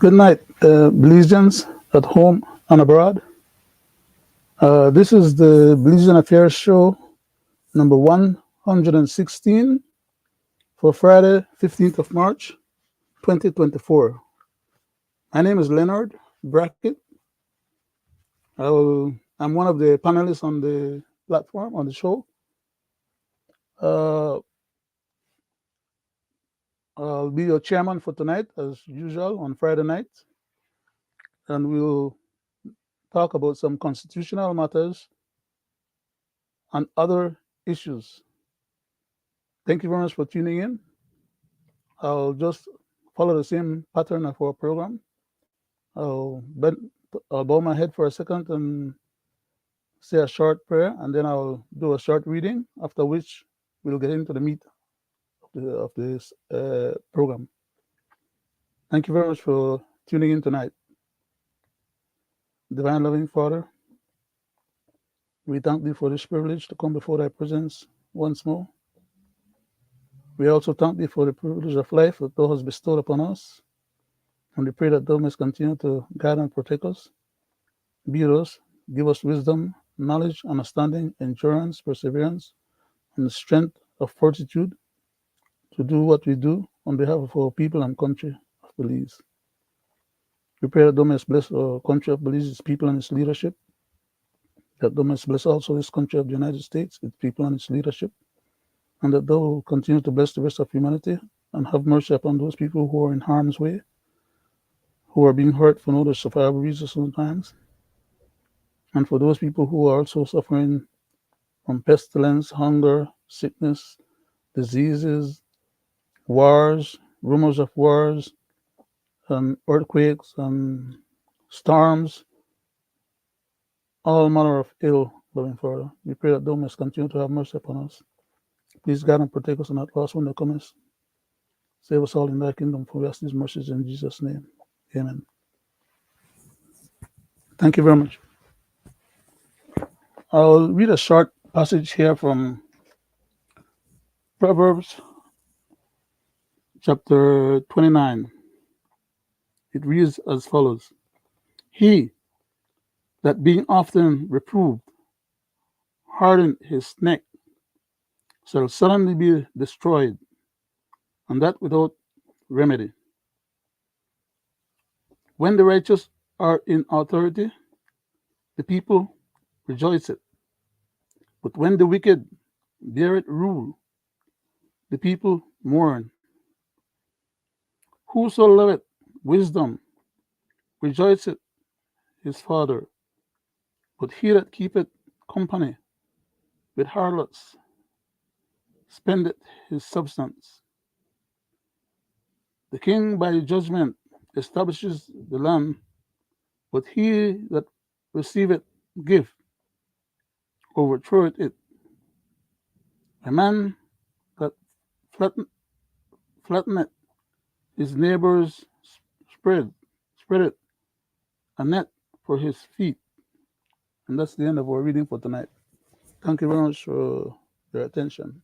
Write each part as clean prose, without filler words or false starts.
Good night, Belizeans at home and abroad. This is the Belizean Affairs Show number 116 for Friday, 15th of March, 2024. My name is Leonard Brackett. I'm one of the panelists on the platform, on the show. Uh, I'll be your chairman for tonight, as usual, on Friday night, and we'll talk about some constitutional matters and other issues. Thank you very much for tuning in. I'll just follow the same pattern of our program. I'll, bend, I'll bow my head for a second and say a short prayer, and then I'll do a short reading, after which we'll get into the meat of this program. Thank you very much for tuning in tonight. Divine loving Father, we thank thee for this privilege to come before thy presence once more. We also thank thee for the privilege of life that thou hast bestowed upon us. And we pray that thou mayest continue to guide and protect us, be with us, give us wisdom, knowledge, understanding, endurance, perseverance, and the strength of fortitude to do what we do on behalf of our people and country of Belize. We pray that thou mayest bless our country of Belize, its people and its leadership, that thou mayest bless also this country of the United States, its people and its leadership, and that thou will continue to bless the rest of humanity and have mercy upon those people who are in harm's way, who are being hurt for no justifiable reasons sometimes, and for those people who are also suffering from pestilence, hunger, sickness, diseases, wars, rumors of wars, and earthquakes and storms, all manner of ill, loving Father. We pray that thou mayest continue to have mercy upon us. Please guide and protect us in that last when thou comest. Save us all in thy kingdom, for we ask these mercies in Jesus' name. Amen. Thank you very much. I'll read a short passage here from Proverbs chapter 29. It reads as follows: He that being often reproved hardened his neck shall suddenly be destroyed, and that without remedy. When the righteous are in authority, the people rejoiceth. But when the wicked beareth rule, the people mourn. Whoso loveth wisdom rejoiceth his father, but he that keepeth company with harlots spendeth his substance. The king by judgment establishes the land, but he that receiveth gift overthroweth it. A man that flatteneth his neighbor's spreadeth a net for his feet. And that's the end of our reading for tonight. Thank you very much for your attention.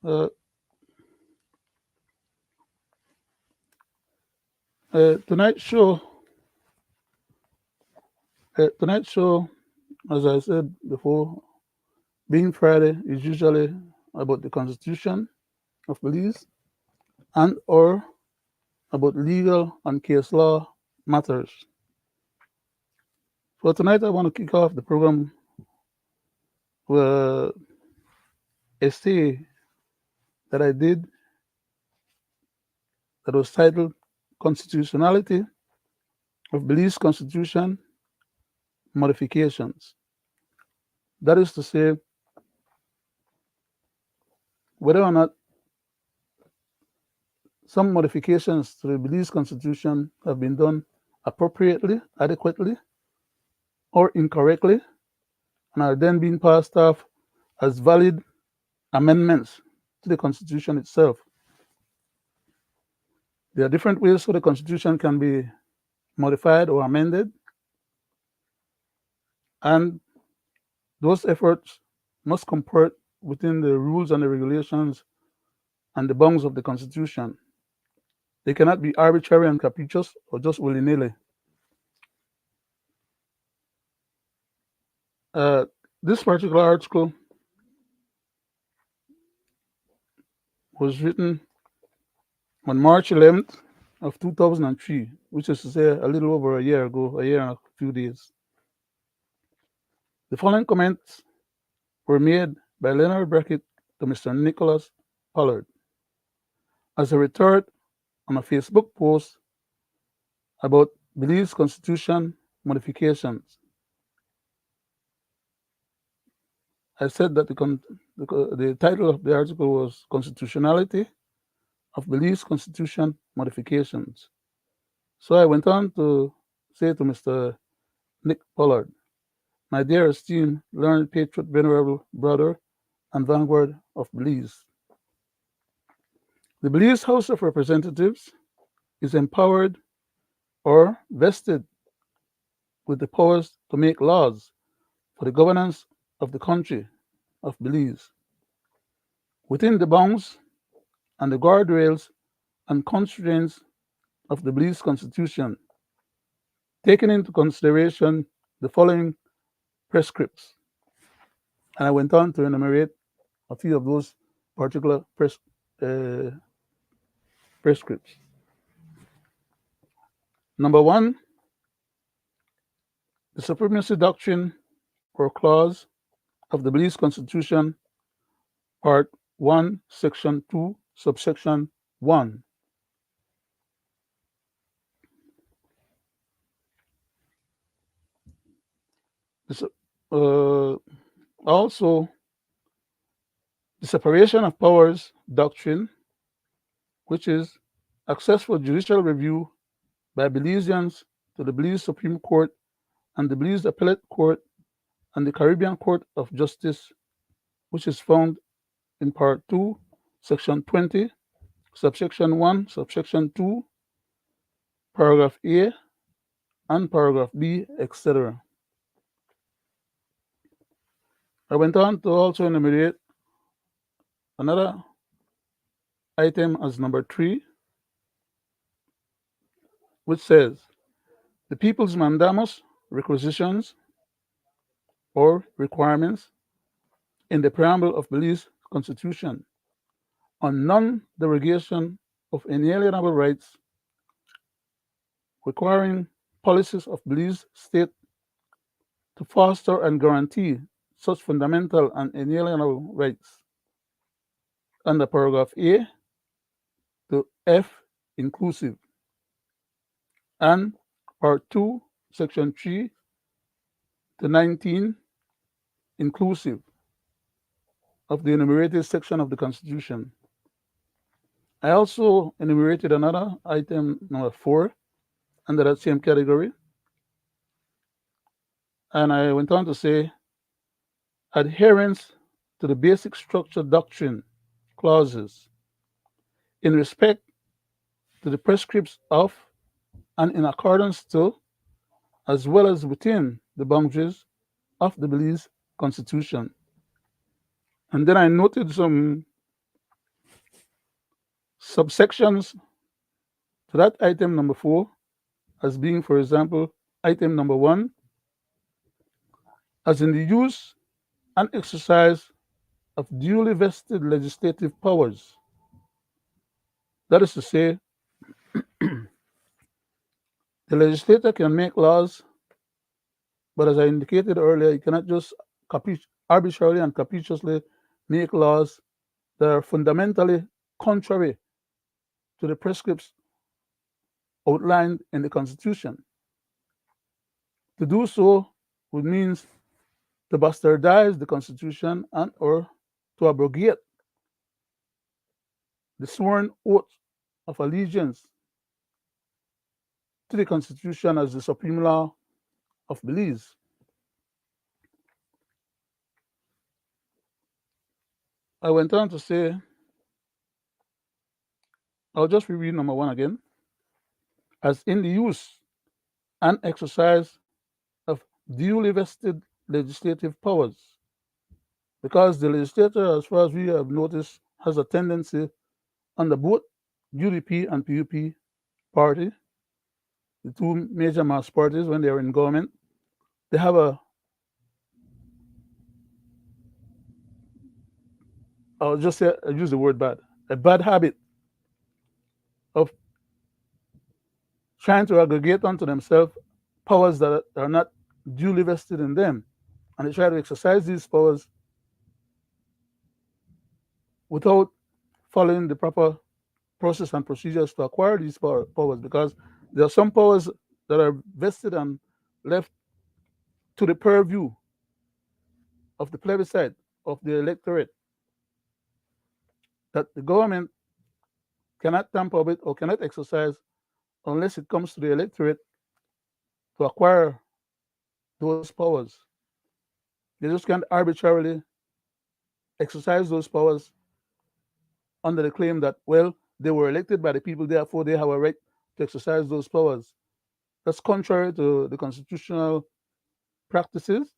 Uh, tonight's show, as I said before, being Friday, is usually about the Constitution of Belize and or about legal and case law matters. For tonight, I want to kick off the program with a essay that I did that was titled Constitutionality of Belize Constitution Modifications. That is to say, whether or not some modifications to the Belize Constitution have been done appropriately, adequately, or incorrectly, and are then being passed off as valid amendments to the Constitution itself. There are different ways so the Constitution can be modified or amended, and those efforts must comport within the rules and the regulations and the bounds of the Constitution. They cannot be arbitrary and capricious or just willy-nilly. Uh, this particular article was written on March 11th of 2003, which is to say a little over a year ago, a year and a few days. The following comments were made by Leonard Brackett to Mr. Nicholas Pollard as a retort on a Facebook post about Belize Constitution modifications. I said that the title of the article was Constitutionality of Belize Constitution Modifications. So I went on to say to Mr. Nick Pollard, my dear esteemed, learned, patriot, venerable brother and vanguard of Belize, the Belize House of Representatives is empowered or vested with the powers to make laws for the governance of the country of Belize within the bounds and the guardrails and constraints of the Belize Constitution, taking into consideration the following prescripts. And I went on to enumerate a few of those particular prescripts. Number one, the supremacy doctrine or clause of the Belize Constitution, Part 1, Section 2, Subsection 1. This, also, the separation of powers doctrine, which is access for judicial review by Belizeans to the Belize Supreme Court and the Belize Appellate Court and the Caribbean Court of Justice, which is found in Part 2, Section 20, Subsection 1, Subsection 2, Paragraph A, and Paragraph B, etc. I went on to also enumerate another item as number 3, which says the people's mandamus requisitions or requirements in the preamble of Belize Constitution on non-derogation of inalienable rights, requiring policies of Belize state to foster and guarantee such fundamental and inalienable rights. Under paragraph A to F inclusive, and part 2, section 3 to 19 inclusive of the enumerated section of the Constitution. I also enumerated another item, number 4, under that same category. And I went on to say adherence to the basic structure doctrine clauses in respect to the prescripts of and in accordance to, as well as within the boundaries of the Belize Constitution. And then I noted some subsections to that item number 4 as being, for example, item number 1, as in the use and exercise of duly vested legislative powers. That is to say, the legislator can make laws, but as I indicated earlier, you cannot just arbitrarily and capriciously make laws that are fundamentally contrary to the prescripts outlined in the Constitution. To do so would mean to bastardize the Constitution and or to abrogate the sworn oath of allegiance to the Constitution as the supreme law of Belize. I went on to say, I'll just reread number 1 again, as in the use and exercise of duly vested legislative powers, because the legislature, as far as we have noticed, has a tendency under both UDP and PUP party, the two major mass parties when they are in government, they have I'll just say, I'll use the word bad, a bad habit of trying to aggregate onto themselves powers that are not duly vested in them. And they try to exercise these powers without following the proper process and procedures to acquire these powers, because there are some powers that are vested and left to the purview of the plebiscite of the electorate that the government cannot tamper with or cannot exercise unless it comes to the electorate to acquire those powers. They just can't arbitrarily exercise those powers under the claim that, well, they were elected by the people, therefore they have a right to exercise those powers. That's contrary to the constitutional practices,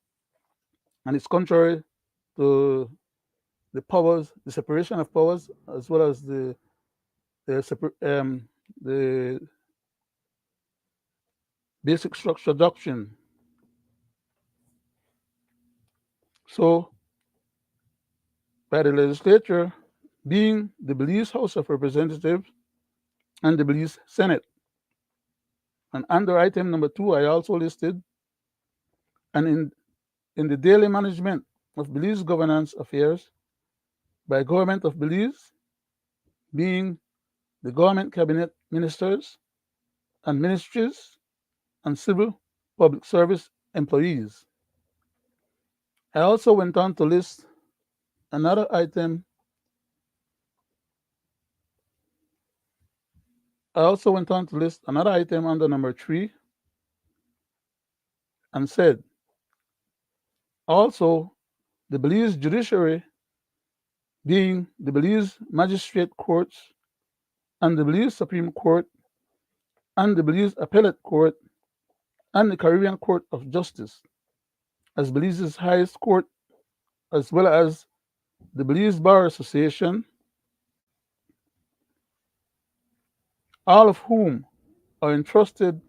and it's contrary to the powers, the separation of powers, as well as the basic structure doctrine. So, by the legislature being the Belize House of Representatives and the Belize Senate. And under item number 2, I also listed, and in the daily management of Belize governance affairs by government of Belize, being the government cabinet ministers and ministries and civil public service employees. I also went on to list another item. Under number 3 and said, also, the Belize judiciary, being the Belize Magistrate Courts and the Belize Supreme Court and the Belize Appellate Court and the Caribbean Court of Justice, as Belize's highest court, as well as the Belize Bar Association, all of whom are entrusted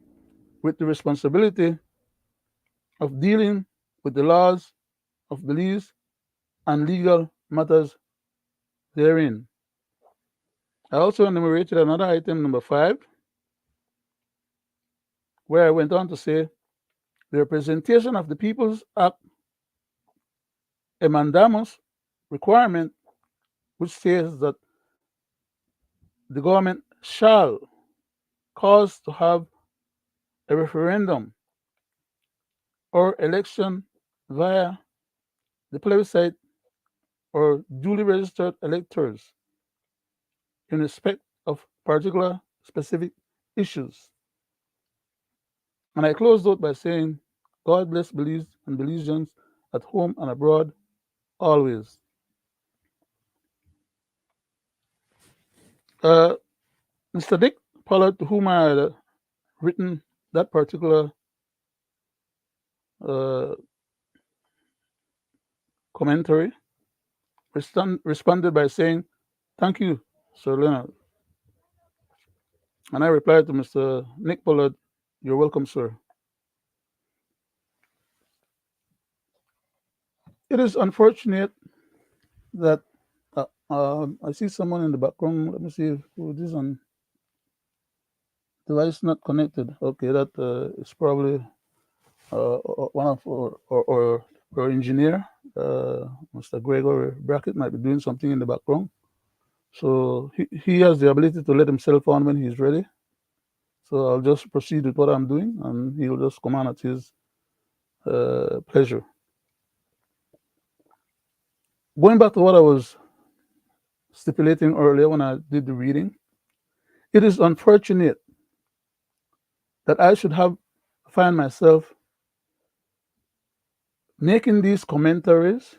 with the responsibility of dealing with the laws of Belize and legal matters therein. I also enumerated another item, number 5, where I went on to say the representation of the People's Act, a mandamus requirement which says that the government shall cause to have a referendum or election via the plebiscite or duly registered electors in respect of particular specific issues. And I closed out by saying, God bless Belize and Belizeans at home and abroad always. Mr. Dick Pollard, to whom I had written that particular commentary, responded by saying, thank you, Sir Leonard. And I replied to Mr. Nick Pollard, you're welcome, sir. It is unfortunate that I see someone in the background. Let me see who it is on device not connected. Okay, that is probably one of our engineer, Mr. Gregory Brackett, might be doing something in the background. So he has the ability to let himself on when he's ready. So I'll just proceed with what I'm doing, and he'll just come on at his pleasure. Going back to what I was stipulating earlier when I did the reading, it is unfortunate that I should find myself making these commentaries,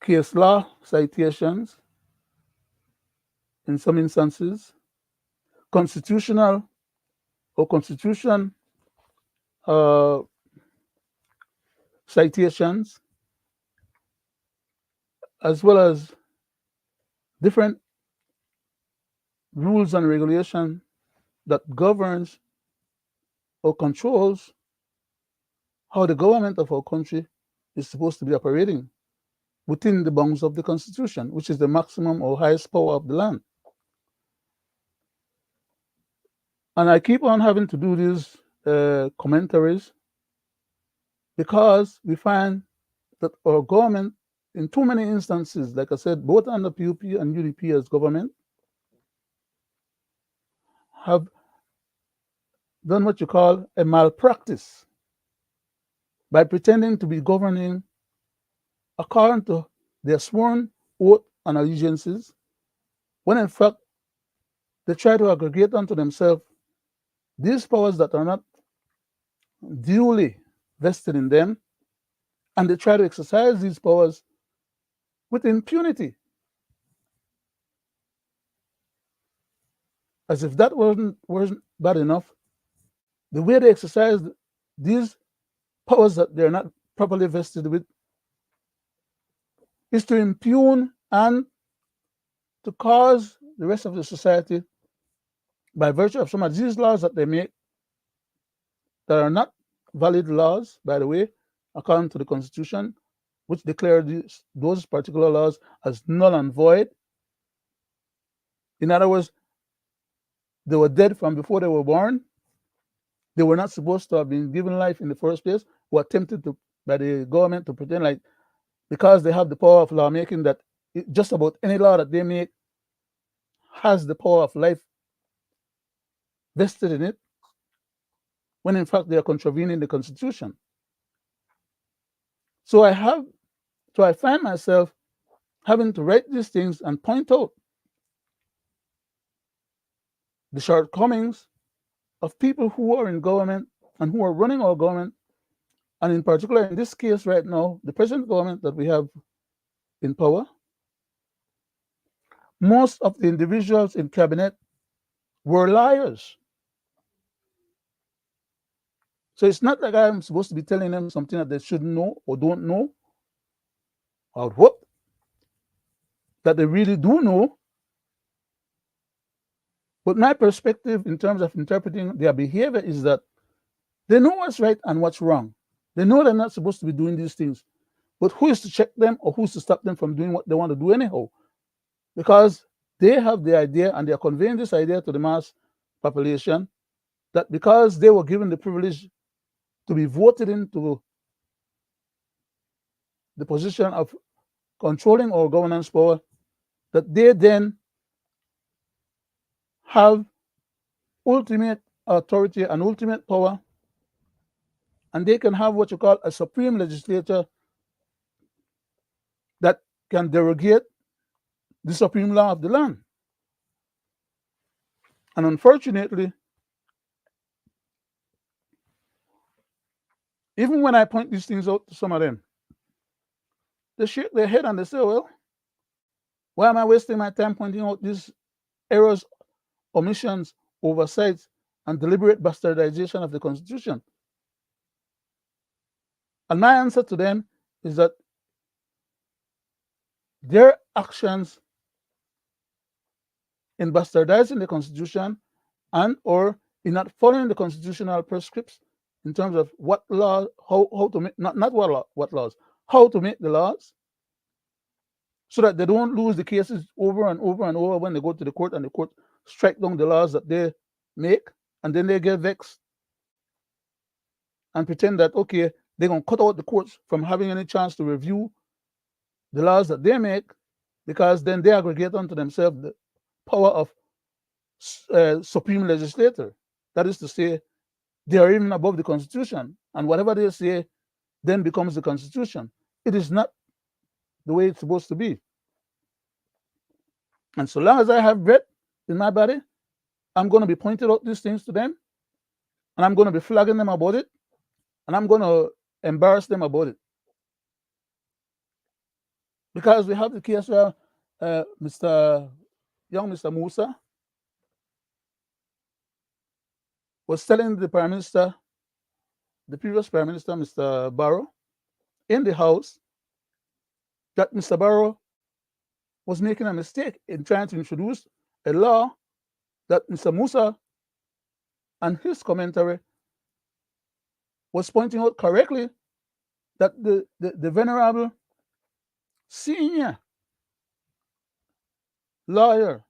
case law citations, in some instances, constitutional or constitution citations, as well as different rules and regulation that governs or controls how the government of our country is supposed to be operating within the bounds of the Constitution, which is the maximum or highest power of the land. And I keep on having to do these commentaries because we find that our government, in too many instances, like I said, both under PUP and UDP as government, have done what you call a malpractice by pretending to be governing according to their sworn oath and allegiances, when in fact they try to aggregate unto themselves these powers that are not duly vested in them, and they try to exercise these powers with impunity, as if that wasn't bad enough. The way they exercise these powers that they're not properly vested with is to impugn and to cause the rest of the society, by virtue of some of these laws that they make, that are not valid laws, by the way, according to the Constitution, which declare those particular laws as null and void. In other words, they were dead from before they were born. They were not supposed to have been given life in the first place, were attempted to by the government to pretend like, because they have the power of lawmaking, that just about any law that they make has the power of life vested in it, when in fact they are contravening the Constitution. So I find myself having to write these things and point out the shortcomings of people who are in government and who are running our government, and in particular, in this case right now, the present government that we have in power. Most of the individuals in cabinet were liars. So it's not like I'm supposed to be telling them something that they shouldn't know or don't know, or what that they really do know. But my perspective in terms of interpreting their behavior is that they know what's right and what's wrong. They know they're not supposed to be doing these things. But who is to check them, or who's to stop them from doing what they want to do anyhow? Because they have the idea, and they are conveying this idea to the mass population, that because they were given the privilege to be voted into the position of controlling our governance power, that they then have ultimate authority and ultimate power, and they can have what you call a supreme legislature that can derogate the supreme law of the land. And unfortunately, even when I point these things out to some of them, they shake their head and they say, well, why am I wasting my time pointing out these errors, omissions, oversights, and deliberate bastardization of the Constitution? And my answer to them is that their actions in bastardizing the Constitution and or in not following the constitutional prescripts in terms of what law, how to make, not what laws, how to make the laws, so that they don't lose the cases over and over and over when they go to the court and the court strike down the laws that they make, and then they get vexed and pretend that, okay, they're going to cut out the courts from having any chance to review the laws that they make, because then they aggregate unto themselves the power of supreme legislator. That is to say, they are even above the Constitution, and whatever they say then becomes the Constitution. It is not the way it's supposed to be. And so long as I have breath in my body, I'm going to be pointing out these things to them, and I'm going to be flagging them about it, and I'm going to embarrass them about it. Because we have the case where Mr. Musa was telling the Prime Minister, the previous Prime Minister, Mr. Barrow, in the House, that Mr. Barrow was making a mistake in trying to introduce a law that Mr. Musa and his commentary was pointing out correctly that the venerable senior lawyer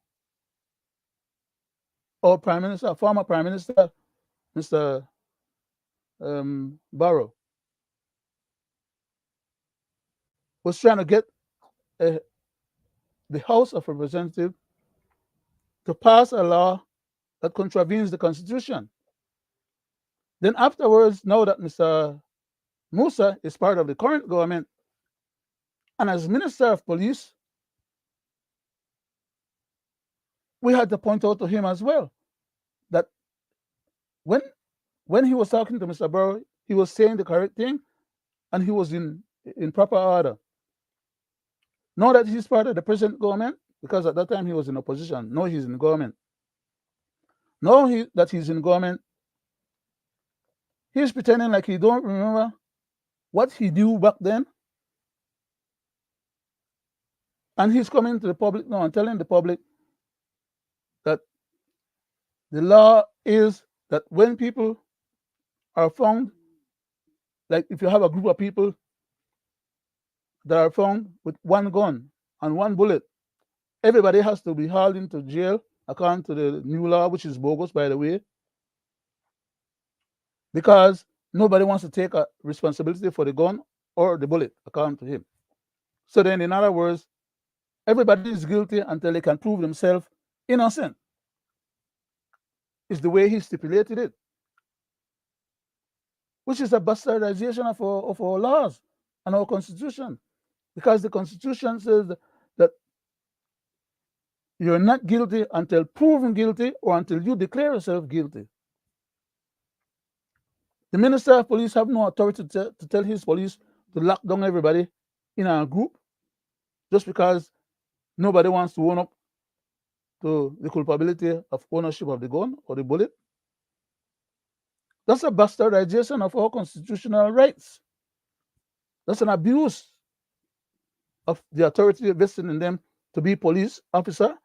or Prime Minister, former Prime Minister, Mr. Barrow, was trying to get the House of Representatives to pass a law that contravenes the Constitution. Then afterwards, now that Mr. Musa is part of the current government and as Minister of Police, we had to point out to him as well that when he was talking to Mr. Barrow, he was saying the correct thing and he was in proper order. Now that he's part of the present government, because at that time he was in opposition, now he's in government. Now that he's in government, he's pretending like he don't remember what he knew back then. And he's coming to the public now and telling the public that the law is that when people are found, like if you have a group of people that are found with one gun and one bullet, everybody has to be hauled into jail according to the new law, which is bogus, by the way, because nobody wants to take a responsibility for the gun or the bullet, according to him. So then, in other words, everybody is guilty until they can prove themselves innocent. Is the way he stipulated it, which is a bastardization of our laws and our Constitution, because the Constitution says that you're not guilty until proven guilty or until you declare yourself guilty. The Minister of Police have no authority to tell his police to lock down everybody in a group just because nobody wants to own up to the culpability of ownership of the gun or the bullet. That's a bastardization of our constitutional rights. That's an abuse of the authority vested in them to be police officer,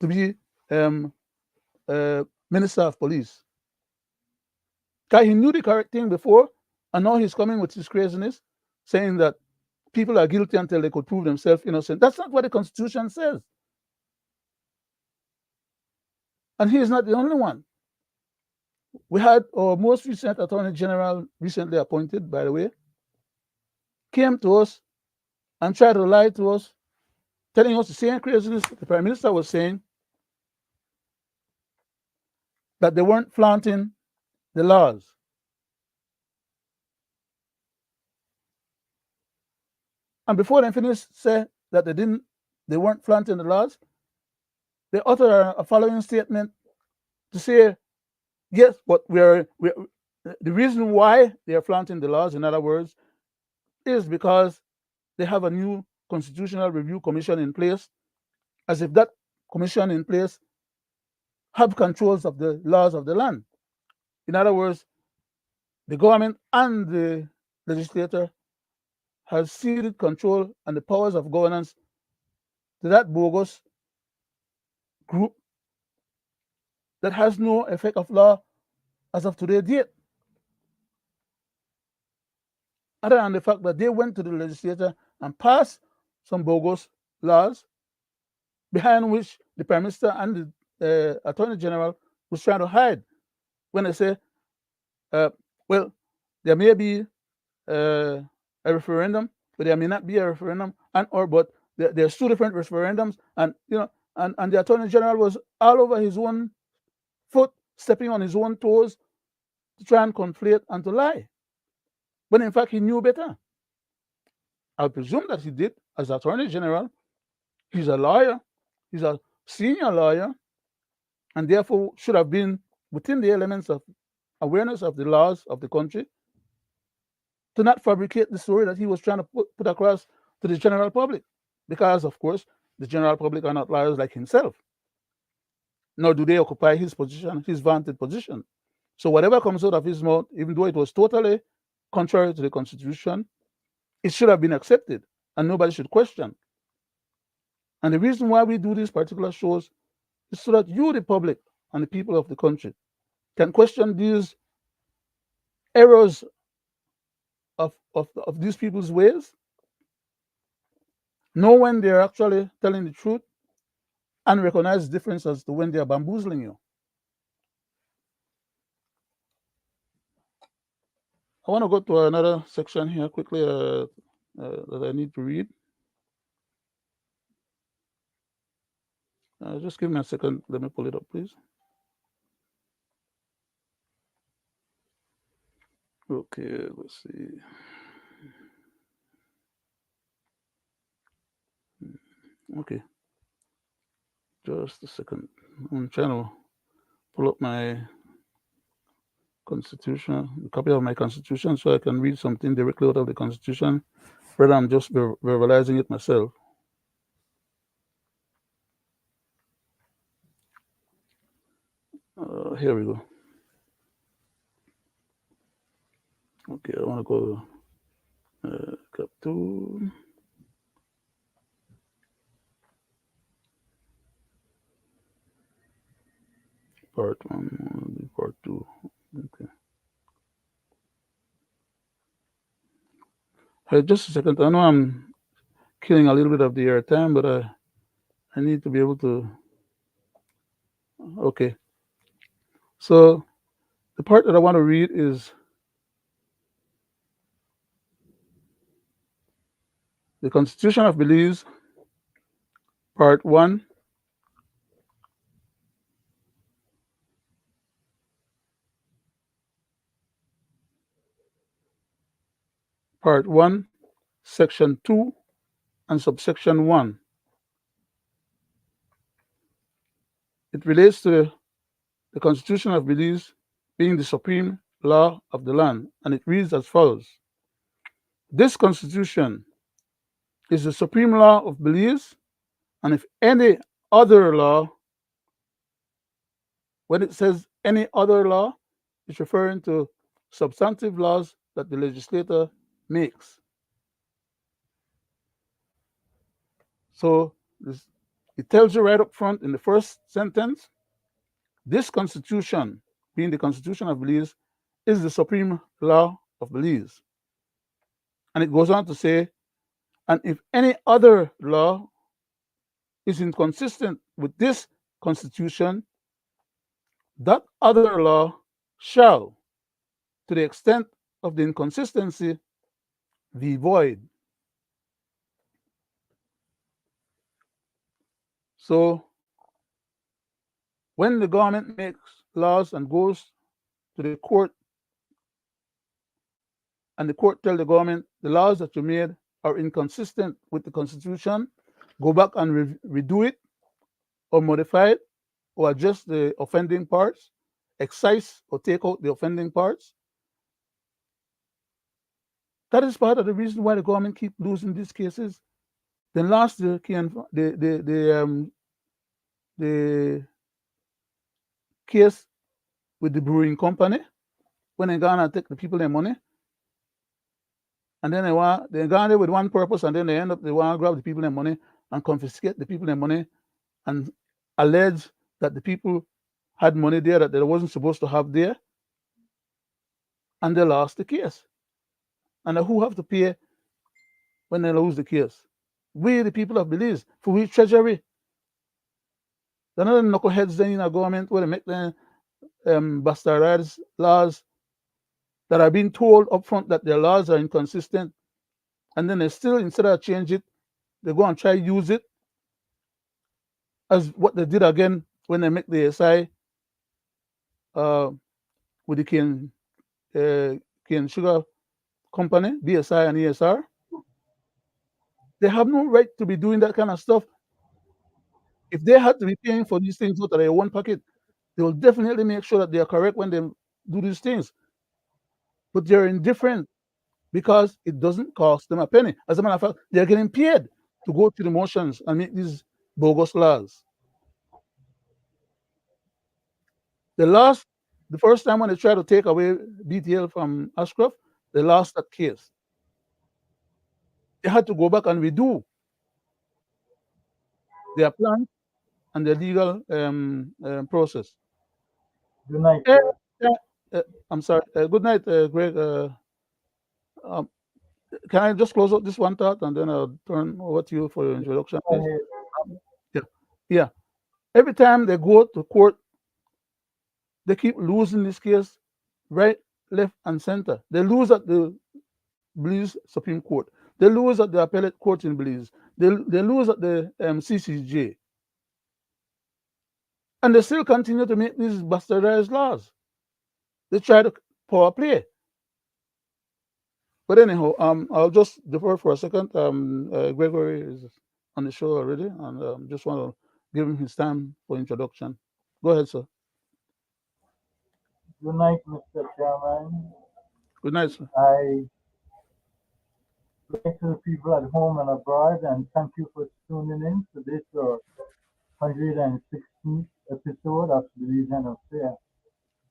to be Minister of Police. Because he knew the correct thing before, and now he's coming with his craziness, saying that people are guilty until they could prove themselves innocent. That's not what the Constitution says. And he is not the only one. We had our most recent Attorney General, recently appointed, by the way, came to us and tried to lie to us, telling us the same craziness the Prime Minister was saying, that they weren't flaunting the laws. And before they finished say that they weren't flaunting the laws, they uttered a following statement to say, yes, but the reason why they are flaunting the laws, in other words, is because they have a new Constitutional Review Commission in place, as if that commission in place have controls of the laws of the land. In other words, the government and the legislature has ceded control and the powers of governance to that bogus group that has no effect of law as of today's date. Other than the fact that they went to the legislature and passed some bogus laws behind which the Prime Minister and the Attorney General was trying to hide when they say, well, there may be a referendum, but there may not be a referendum, but there's two different referendums, and and the Attorney General was all over his own foot, stepping on his own toes to try and conflate and to lie, when in fact he knew better. I presume that he did as Attorney General. He's a lawyer, he's a senior lawyer, and therefore should have been within the elements of awareness of the laws of the country, to not fabricate the story that he was trying to put across to the general public, because of course the general public are not lawyers like himself, nor do they occupy his position, his vantage position. So whatever comes out of his mouth, even though it was totally contrary to the Constitution, it should have been accepted and nobody should question. And the reason why we do these particular shows is so that you, the public, and the people of the country can question these errors of these people's ways, know when they're actually telling the truth, and recognize the difference as to when they're bamboozling you. I want to go to another section here quickly that I need to read. Just give me a second. Let me pull it up, please. Okay, let's see. Okay, just a second. I'm trying to pull up my constitution, a copy of my constitution, so I can read something directly out of the constitution, rather I'm just verbalizing it myself. Here we go. Okay, I want to go cap 2. Part 1, part 2. Okay. Hey, just a second. I know I'm killing a little bit of the air time, but I need to be able to. Okay. So the part that I want to read is the Constitution of Belize, Part 1. Part 1, Section 2, and Subsection 1. It relates to the Constitution of Belize being the supreme law of the land, and it reads as follows. This Constitution is the supreme law of Belize, and if any other law, when it says any other law, it's referring to substantive laws that the legislator makes. So it tells you right up front in the first sentence, this Constitution, being the Constitution of Belize, is the supreme law of Belize. And it goes on to say, and if any other law is inconsistent with this Constitution, that other law shall, to the extent of the inconsistency, be void. So when the government makes laws and goes to the court, and the court tell the government the laws that you made are inconsistent with the Constitution, go back and redo it or modify it or adjust the offending parts, excise or take out the offending parts. That is part of the reason why the government keep losing these cases. Then last year, the case with the brewing company, when they gone and take the people their money, and then they gone there with one purpose, and then they end up they want to grab the people their money and confiscate the people their money and allege that the people had money there that they wasn't supposed to have there, and they lost the case. And who have to pay when they lose the case? We, the people of Belize, for we treasury. They're not the knuckleheads in our government where they make the bastardized laws that are being told up front that their laws are inconsistent, and then they still, instead of change it, they go and try use it as what they did again when they make the SI with the cane sugar company, BSI and ESR. They have no right to be doing that kind of stuff. If they had to be paying for these things out of their own pocket, they will definitely make sure that they are correct when they do these things. But they're indifferent because it doesn't cost them a penny. As a matter of fact, they're getting paid to go through the motions and make these bogus laws. The first time when they tried to take away BTL from Ashcroft, they lost that case. They had to go back and redo. their plans, and their legal process. Good night, Eh, sir. eh, I'm sorry. Good night, Greg. Um, can I just close out this one thought and then I'll turn over to you for your introduction, Go please? ahead. Yeah. Yeah. Every time they go to court, they keep losing this case right, left, and center. They lose at the Belize Supreme Court. They lose at the appellate court in Belize. They lose at the CCJ. And they still continue to make these bastardized laws. They try to power play. But anyhow, I'll just defer for a second. Gregory is on the show already, and just want to give him his time for introduction. Go ahead, sir. Good night, Mr. Chairman. Good night, sir. I good night to the people at home and abroad, and thank you for tuning in to this 116th episode of Belizean Affair.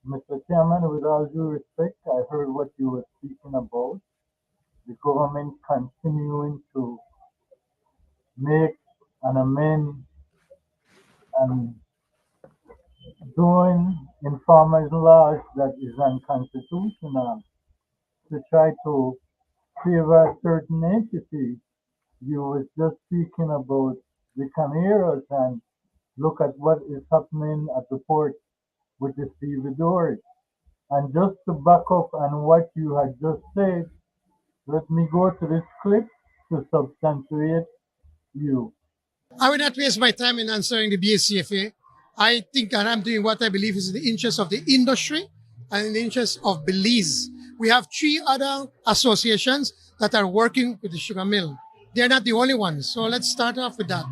Mr. Chairman, with all due respect, I heard what you were speaking about. The government continuing to make and amend and doing informal laws that is unconstitutional to try to favor a certain entity. You was just speaking about the Canaries and look at what is happening at the port with the stevedores. And just to back up on what you had just said, let me go to this clip to substantiate you. I will not waste my time in answering the BSCFA. I think that I'm doing what I believe is in the interest of the industry and in the interest of Belize. We have three other associations that are working with the sugar mill. They're not the only ones. So let's start off with that.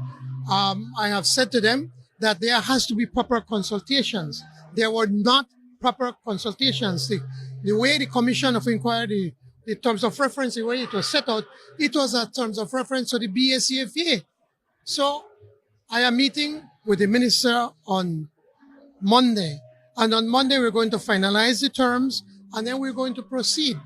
I have said to them that there has to be proper consultations. There were not proper consultations. The way the Commission of Inquiry, the terms of reference, the way it was set out, it was a terms of reference to the BSCFA. So I am meeting with the minister on Monday. And on Monday, we're going to finalize the terms and then we're going to proceed.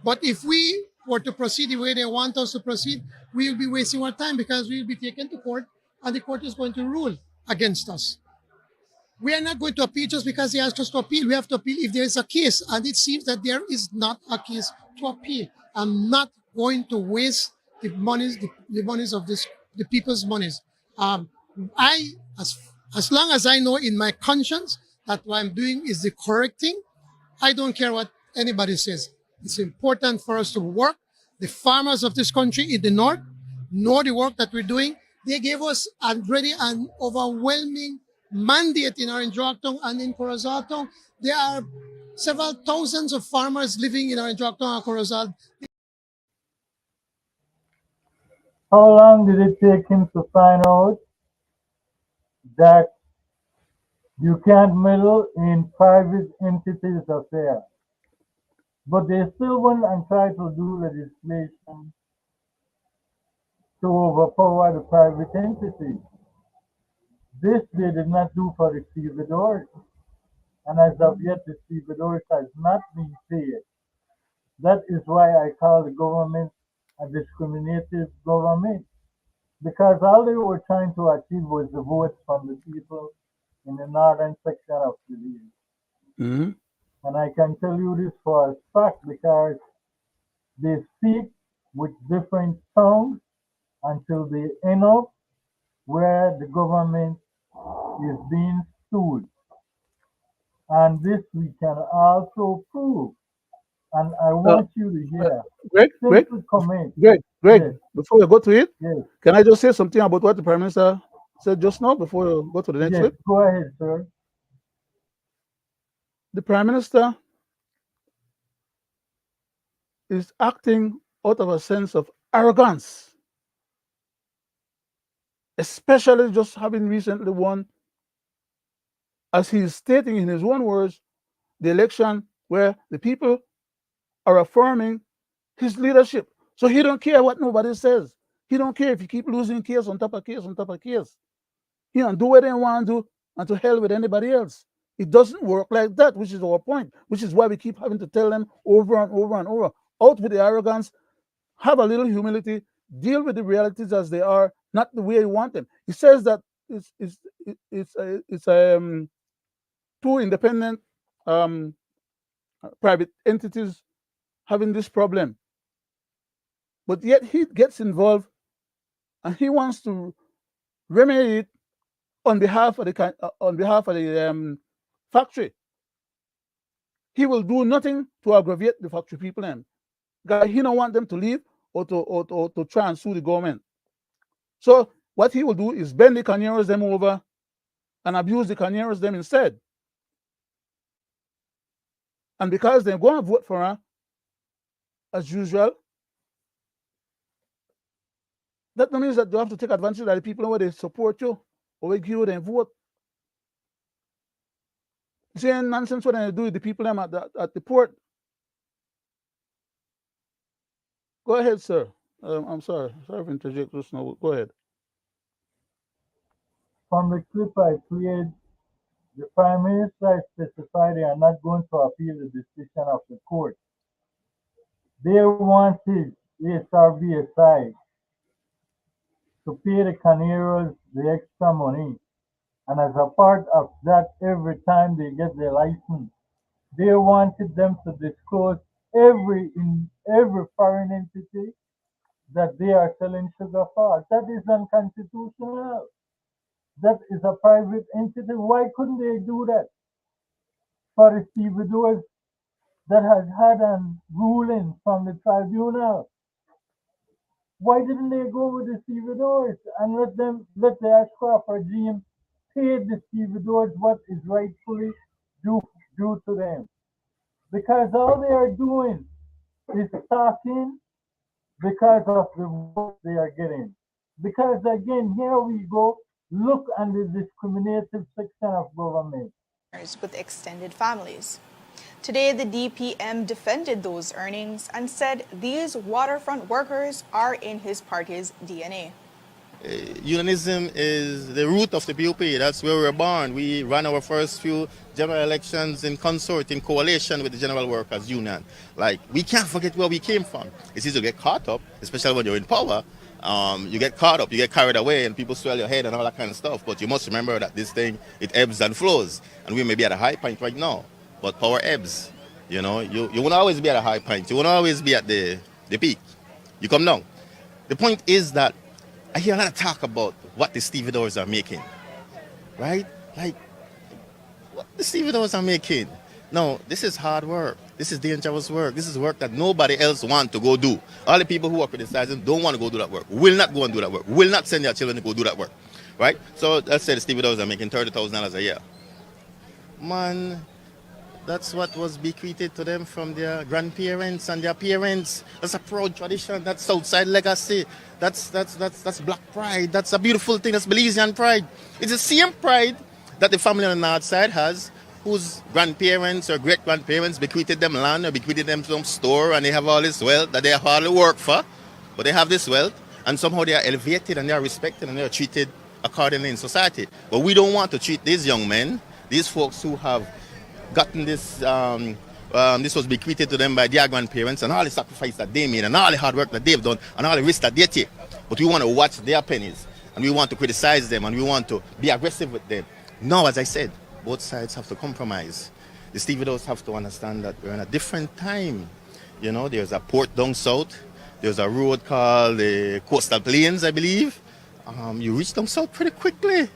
But if we were to proceed the way they want us to proceed, we will be wasting our time because we will be taken to court and the court is going to rule against us. We are not going to appeal just because they asked us to appeal. We have to appeal if there is a case, and it seems that there is not a case to appeal. I'm not going to waste the monies of this, the people's monies. Um, I, as long as I know in my conscience that what I'm doing is the correct thing, I don't care what anybody says. It's important for us to work. The farmers of this country in the north know the work that we're doing. They gave us already an overwhelming mandate in our Injuactong and in Corozal. There are several thousands of farmers living in our Injuactong and Corozal. How long did it take him to find out that you can't meddle in private entities' affairs? But they still went and tried to do legislation to overpower the private entity. This they did not do for the stevedores, and as of yet the stevedores has not been paid. That is why I call the government a discriminative government, because all they were trying to achieve was the votes from the people in the northern section of the region. Hmm. And I can tell you this for a fact because they speak with different tongues until they end up where the government is being sued. And this we can also prove. And I Uh, want you to uh, hear Greg, Greg, simple comment. Greg. Yes, Before we go to it, yes, can I just say something about what the Prime Minister said just now before you go to the next yes. clip? Go ahead, sir. The Prime Minister is acting out of a sense of arrogance, especially just having recently won, as he is stating in his own words, the election where the people are affirming his leadership. So he don't care what nobody says. He don't care if you keep losing case on top of case on top of case. He don't do what they want to do and to hell with anybody else. It doesn't work like that, which is our point, which is why we keep having to tell them over and over and over. Out with the arrogance, have a little humility, deal with the realities as they are, not the way you want them. He says that two independent private entities having this problem, but yet he gets involved and he wants to remedy it on behalf of the factory. He will do nothing to aggravate the factory people, and because he don't want them to leave or to try and sue the government. So what he will do is bend the Caneros them over and abuse the Caneros them instead. And because they're going to vote for her, as usual, that means that you have to take advantage of the people where they support you or they give you their vote. You see any nonsense what they do with the people them at the port. Go ahead, sir. I'm sorry. Sorry for interjecting just now. Go ahead. From the clip I played, the Prime Minister specified they are not going to appeal the decision of the court. They wanted ASRB aside to pay the Caneros the extra money. And as a part of that, every time they get their license, they wanted them to disclose every foreign entity that they are selling sugar for. That is unconstitutional. That is a private entity. Why couldn't they do that for the stevedores that has had a ruling from the tribunal? Why didn't they go with the stevedores and let the Ashcroft regime pay the stevedores what is rightfully due to them? Because all they are doing is talking because of the votes they are getting. Because again, here we go, look at the discriminative section of government. With extended families. Today, the DPM defended those earnings and said these waterfront workers are in his party's DNA. Unionism is the root of the PUP. That's where we were born. We ran our first few general elections in consort, in coalition with the General Workers Union. Like, we can't forget where we came from. It's easy to get caught up, especially when you're in power. You get caught up, you get carried away, and people swell your head and all that kind of stuff. But you must remember that this thing, it ebbs and flows. And we may be at a high point right now, but power ebbs. You know, you won't always be at a high point. You won't always be at the peak. You come down. The point is that I hear a lot of talk about what the stevedores are making, right? Like, what the stevedores are making. No, this is hard work. This is dangerous work. This is work that nobody else wants to go do. All the people who are criticizing don't want to go do that work, will not go and do that work, will not send their children to go do that work, right? So let's say the stevedores are making $30,000 a year. Man, that's what was bequeathed to them from their grandparents and their parents. That's a proud tradition. That's Southside legacy. That's Black pride. That's a beautiful thing. That's Belizean pride. It's the same pride that the family on the north side has, whose grandparents or great-grandparents bequeathed them land or bequeathed them some store, and they have all this wealth that they hardly work for, but they have this wealth, and somehow they are elevated and they are respected and they are treated accordingly in society. But we don't want to treat these young men, these folks who have gotten this, this was bequeathed to them by their grandparents, and all the sacrifice that they made and all the hard work that they've done and all the risks that they take. But we want to watch their pennies, and we want to criticize them, and we want to be aggressive with them. No, as I said, both sides have to compromise. The stevedores have to understand that we're in a different time. You know, there's a port down south. There's a road called the Coastal Plains, I believe. You reach down south pretty quickly.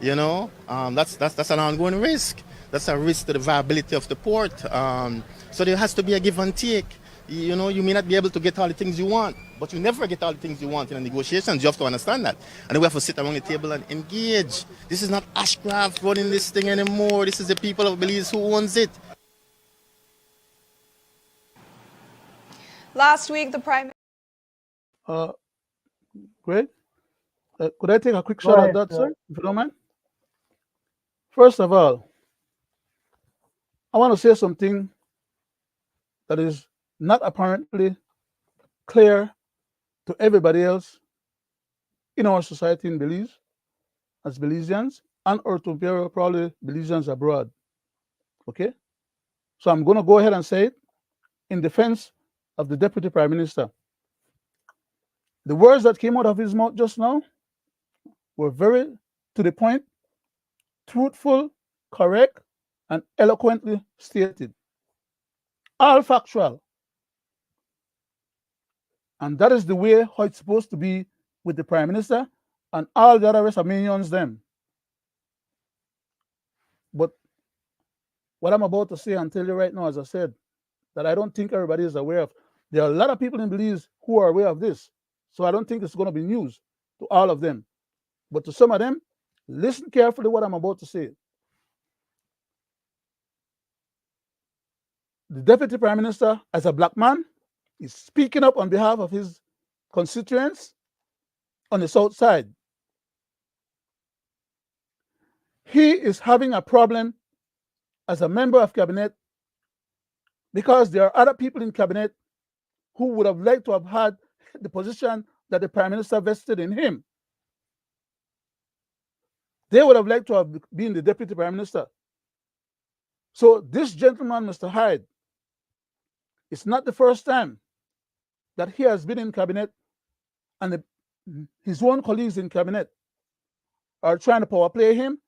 You know, that's an ongoing risk. That's a risk to the viability of the port. So there has to be a give and take. You know, you may not be able to get all the things you want, but you never get all the things you want in the negotiations. You have to understand that. And we have to sit around the table and engage. This is not Ashcroft running this thing anymore. This is the people of Belize who owns it. Last week, the Prime Greg, could I take a quick shot at that, sir, if you don't mind? First of all, I want to say something that is not apparently clear to everybody else in our society in Belize, as Belizeans, and or to probably Belizeans abroad. Okay? So I'm going to go ahead and say it in defense of the Deputy Prime Minister. The words that came out of his mouth just now were very to the point, truthful, correct, and eloquently stated. All factual. And that is the way how it's supposed to be with the Prime Minister and all the other rest of minions them. But what I'm about to say and tell you right now, as I said, that I don't think everybody is aware of. There are a lot of people in Belize who are aware of this. So I don't think it's going to be news to all of them. But to some of them, listen carefully what I'm about to say. The Deputy Prime Minister, as a black man, is speaking up on behalf of his constituents on the south side. He is having a problem as a member of cabinet because there are other people in cabinet who would have liked to have had the position that the Prime Minister vested in him. They would have liked to have been the Deputy Prime Minister. So this gentleman, Mr. Hyde, it's not the first time that he has been in cabinet and his own colleagues in cabinet are trying to power play him.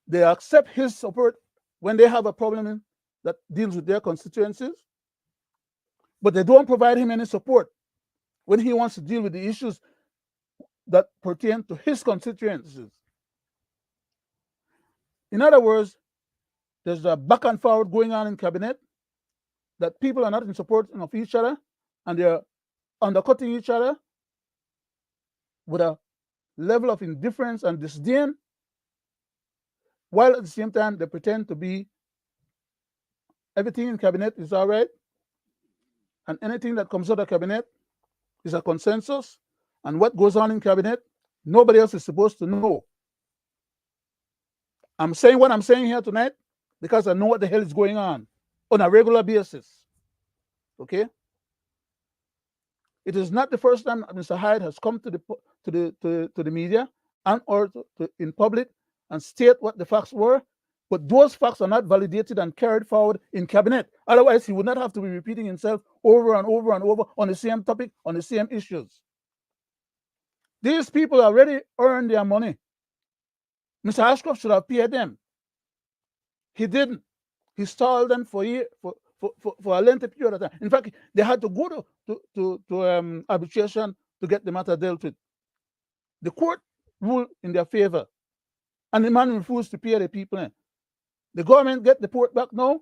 They accept his support when they have a problem that deals with their constituencies, but they don't provide him any support when he wants to deal with the issues that pertain to his constituencies. In other words, there's a back and forward going on in cabinet that people are not in support of each other and they're undercutting each other with a level of indifference and disdain, while at the same time they pretend to be everything in cabinet is all right and anything that comes out of cabinet is a consensus, and what goes on in cabinet nobody else is supposed to know. I'm saying what I'm saying here tonight because I know what the hell is going on a regular basis. Okay? It is not the first time Mr. Hyde has come to the media and or in public and state what the facts were, but those facts are not validated and carried forward in cabinet. Otherwise, he would not have to be repeating himself over and over and over on the same topic, on the same issues. These people already earned their money. Mr. Ashcroft should have paid them. He didn't. He stalled them for a lengthy period of time. In fact, they had to go to arbitration to get the matter dealt with. The court ruled in their favor, and the man refused to pay the people. The government get the port back now.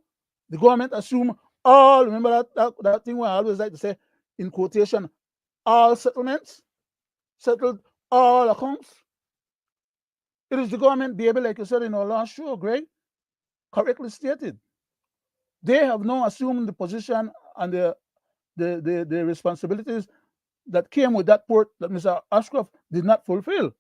The government assume all, remember that thing where I always like to say, in quotation, all settlements, settled all accounts. It is the government, baby, like you said in our last show, Greg, correctly stated. They have now assumed the position and the responsibilities that came with that port that Mr. Ashcroft did not fulfill.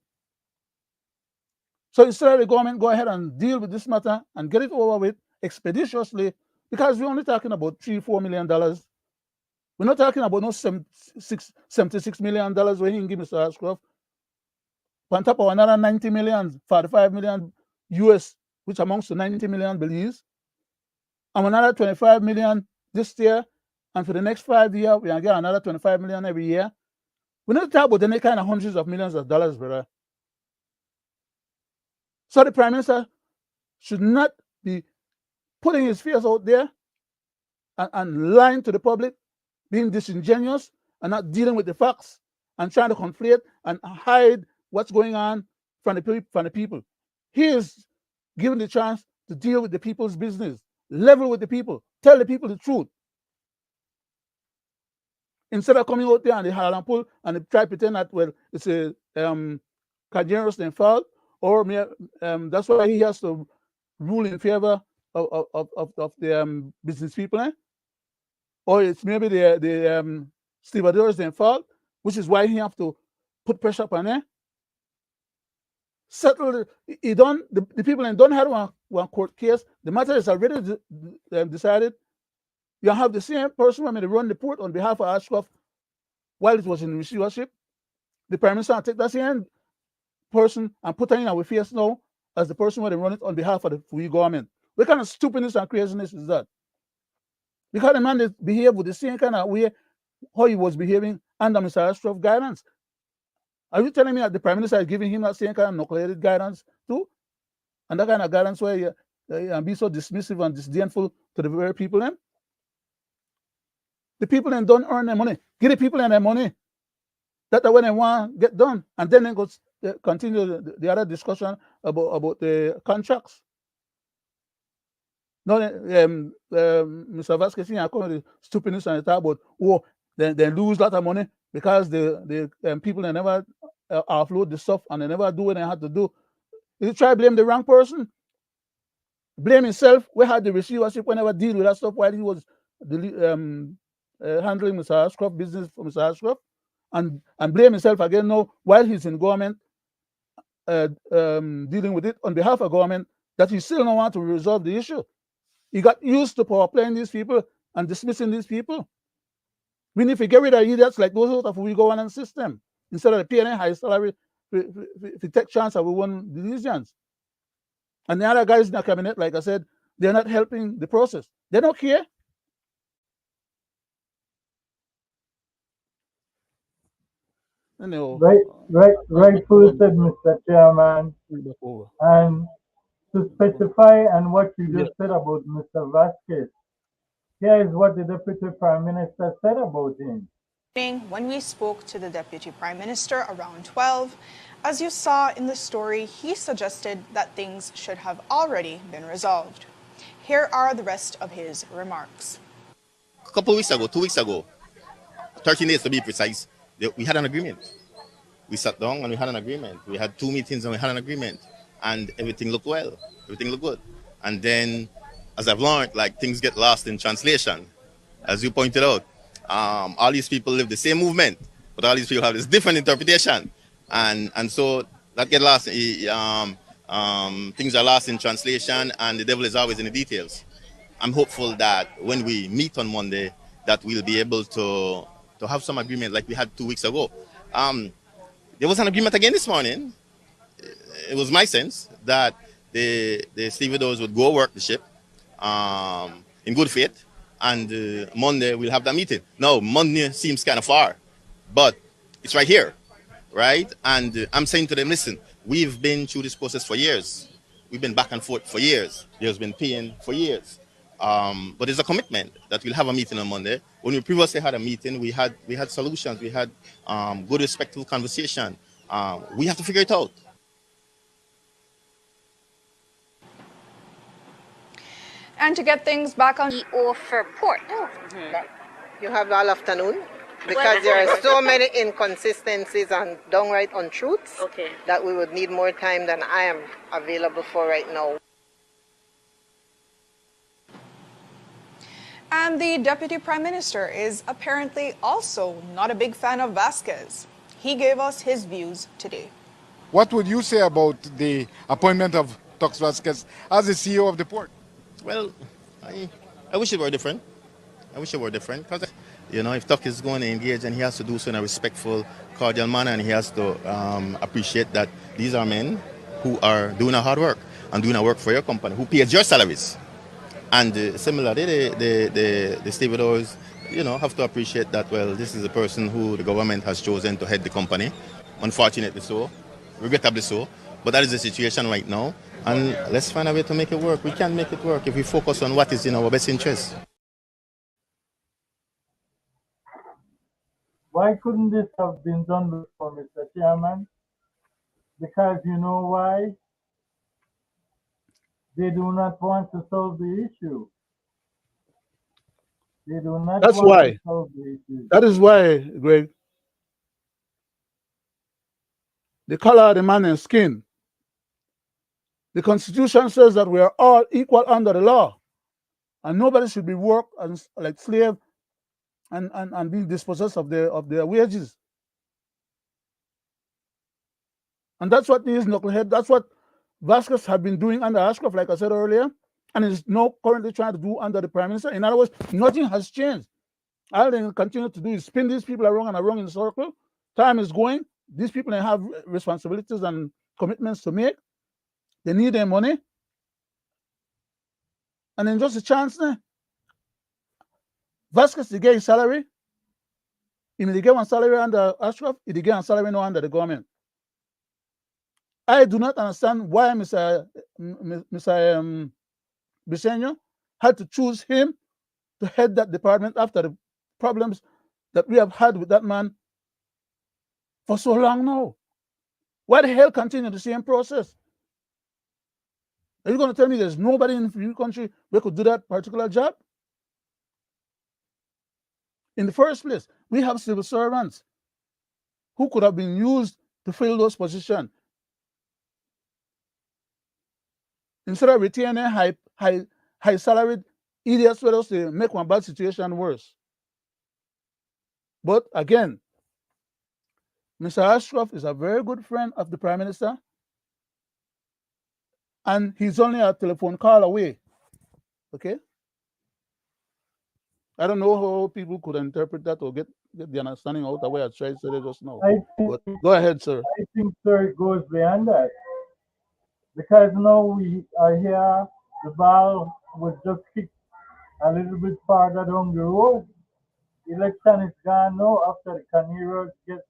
So instead of the government go ahead and deal with this matter and get it over with expeditiously, because we're only talking about $3-4 million. We're not talking about no $76 million where he can give Mr. Ashcroft. On top of another 90 million, 45 million US, which amounts to 90 million Belize. And another 25 million this year. And for the next 5 years, we're going to get another 25 million every year. We're not talking about any kind of hundreds of millions of dollars, brother. So the Prime Minister should not be putting his face out there and lying to the public, being disingenuous and not dealing with the facts and trying to conflate and hide what's going on from the people. He is given the chance to deal with the people's business, level with the people, tell the people the truth. Instead of coming out there and they hire and pull and they try to pretend that, well, it's a Cajeros and fault, or that's why he has to rule in favor of the business people, or it's maybe the stevedores their fault, which is why he have to put pressure upon them. Settle the people and don't have one court case. The matter is already decided. You have the same person when they run the port on behalf of Ashcroft while it was in receivership. The Prime Minister take that same person and put her in our face now as the person when they run it on behalf of the free government. What kind of stupidness and craziness is that? Because the man is behave with the same kind of way how he was behaving under Mr. Ashcroft's guidance. Are you telling me that the Prime Minister is giving him that same kind of knuckle-headed guidance too? And that kind of guidance where you be so dismissive and disdainful to the very people then? The people then don't earn their money. Give the people their money. That's when they want get done. And then they go continue the other discussion about the contracts. No, Mr. Vasquez, I call the stupidness and talk about, they lose a lot of money because the people they never offload the stuff and they never do what they had to do. You try to blame the wrong person. Blame himself. We had the receivership whenever deal with that stuff while he was handling Mr. Ashcroft business for Mr. Ashcroft, and blame himself again now while he's in government dealing with it on behalf of government, that he still don't want to resolve the issue. He got used to power playing these people and dismissing these people. We need to get rid of idiots like those out of we governance system instead of paying a high salary to take chance of we won the Belizeans. And the other guys in the cabinet, like I said, they're not helping the process. They don't care. Rightfully said, Mr. Chairman. And to specify on what you just said about Mr. Vasquez, here is what the Deputy Prime Minister said about him. When we spoke to the Deputy Prime Minister around 12, as you saw in the story, he suggested that things should have already been resolved. Here are the rest of his remarks. A couple of weeks ago, 2 weeks ago, 13 days to be precise, we had an agreement. We sat down and we had an agreement. We had 2 meetings and we had an agreement. And everything looked well. Everything looked good. And then, as I've learned, like, things get lost in translation. As you pointed out, all these people live the same movement, but all these people have this different interpretation. And so that get lost. Things are lost in translation, and the devil is always in the details. I'm hopeful that when we meet on Monday, that we'll be able to have some agreement like we had 2 weeks ago. There was an agreement again this morning. It was my sense that the stevedores would go work the ship in good faith, and Monday we'll have that meeting. Now, Monday seems kind of far, but it's right here, right? And I'm saying to them, listen, we've been through this process for years. We've been back and forth for years. There's been pain for years. But there's a commitment that we'll have a meeting on Monday. When we previously had a meeting, we had solutions. We had good, respectful conversation. We have to figure it out. And to get things back on for port. You have all afternoon because there are so many inconsistencies and downright untruths that we would need more time than I am available for right now. And the Deputy Prime Minister is apparently also not a big fan of Vasquez. He gave us his views today. What would you say about the appointment of Tox Vasquez as the CEO of the port? Well, I wish it were different. I wish it were different because, if Tuck is going to engage, and he has to do so in a respectful, cordial manner, and he has to appreciate that these are men who are doing a hard work and doing a work for your company, who pays your salaries. And similarly, the stevedores, have to appreciate that, well, this is a person who the government has chosen to head the company. Unfortunately so, regrettably so, but that is the situation right now. And let's find a way to make it work. We can make it work if we focus on what is in our best interest. Why couldn't this have been done before, Mr. Chairman? Because you know why? They do not want to solve the issue. They do not That's want why. to solve the issue. That is why, Greg, the color of the man's skin. The Constitution says that we are all equal under the law, and nobody should be worked as like slave and being dispossessed of their wages. And that's what these knuckleheads, that's what Vasquez had been doing under Ashcroft, like I said earlier, and is now currently trying to do under the Prime Minister. In other words, nothing has changed. All they continue to do is spin these people around and around in a circle. Time is going. These people, they have responsibilities and commitments to make. They need their money. And then just a chance now. Vasquez, they get his salary. If they get one salary under Ashraf, if they get one salary no under the government. I do not understand why Mr. Bisenyo had to choose him to head that department after the problems that we have had with that man for so long now. Why the hell continue the same process? Are you going to tell me there's nobody in the country who could do that particular job? In the first place, we have civil servants who could have been used to fill those positions. Instead of retaining high salaried idiots with us to make one bad situation worse. But again, Mr. Ashraf is a very good friend of the Prime Minister, and he's only a telephone call away. Okay? I don't know how people could interpret that or get the understanding out of what I tried to say just now. But go ahead, sir. I think, sir, it goes beyond that. Because now we are here, the ball was just kicked a little bit farther down the road. Election is gone now after the Caneros get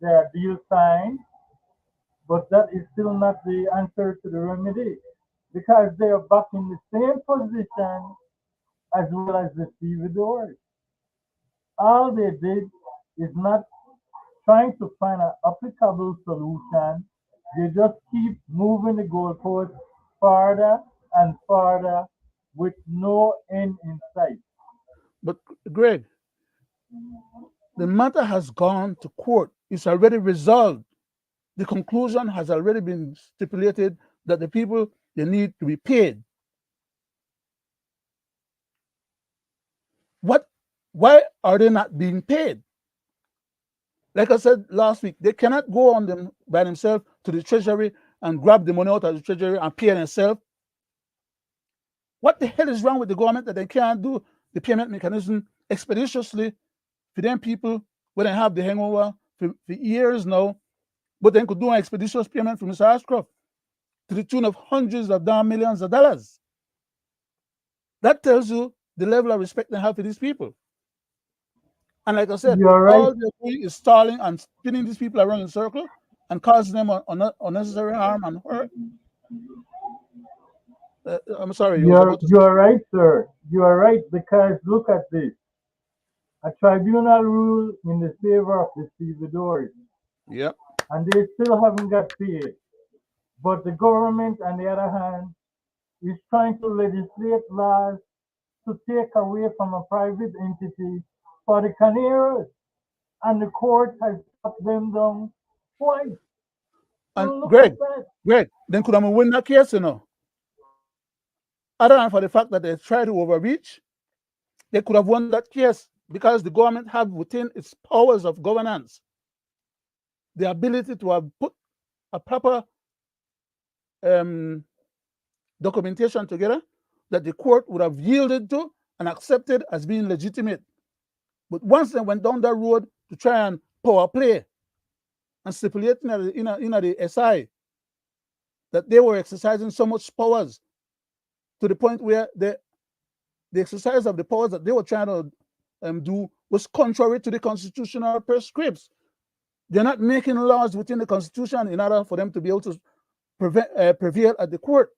their deal signed. But that is still not the answer to the remedy. Because they are back in the same position as well as the stevedores. All they did is not trying to find an applicable solution. They just keep moving the goalposts farther and farther with no end in sight. But Greg, the matter has gone to court. It's already resolved. The conclusion has already been stipulated that the people, they need to be paid. Why are they not being paid? Like I said last week, they cannot go on them by themselves to the treasury and grab the money out of the treasury and pay themselves. What the hell is wrong with the government that they can't do the payment mechanism expeditiously for them people when they have the hangover for years now, but they could do an expeditious payment for Mr. Ashcroft to the tune of hundreds of millions of dollars. That tells you the level of respect they have for these people. And like I said, all they're doing is stalling and spinning these people around in a circle and causing them unnecessary harm and hurt. I'm sorry. You're right, sir. You are right, because look at this. A tribunal ruled in the favor of the stevedores. Yep. And they still haven't got paid. But the government, on the other hand, is trying to legislate laws to take away from a private entity for the Caneros. And the court has shut them down twice. And Greg, then could I win that case, you know? Other than for the fact that they tried to overreach, they could have won that case because the government have within its powers of governance the ability to have put a proper documentation together that the court would have yielded to and accepted as being legitimate. But once they went down that road to try and power play and stipulating in the SI that they were exercising so much powers to the point where the exercise of the powers that they were trying to do was contrary to the constitutional prescripts. They're not making laws within the Constitution in order for them to be able to prevail at the court.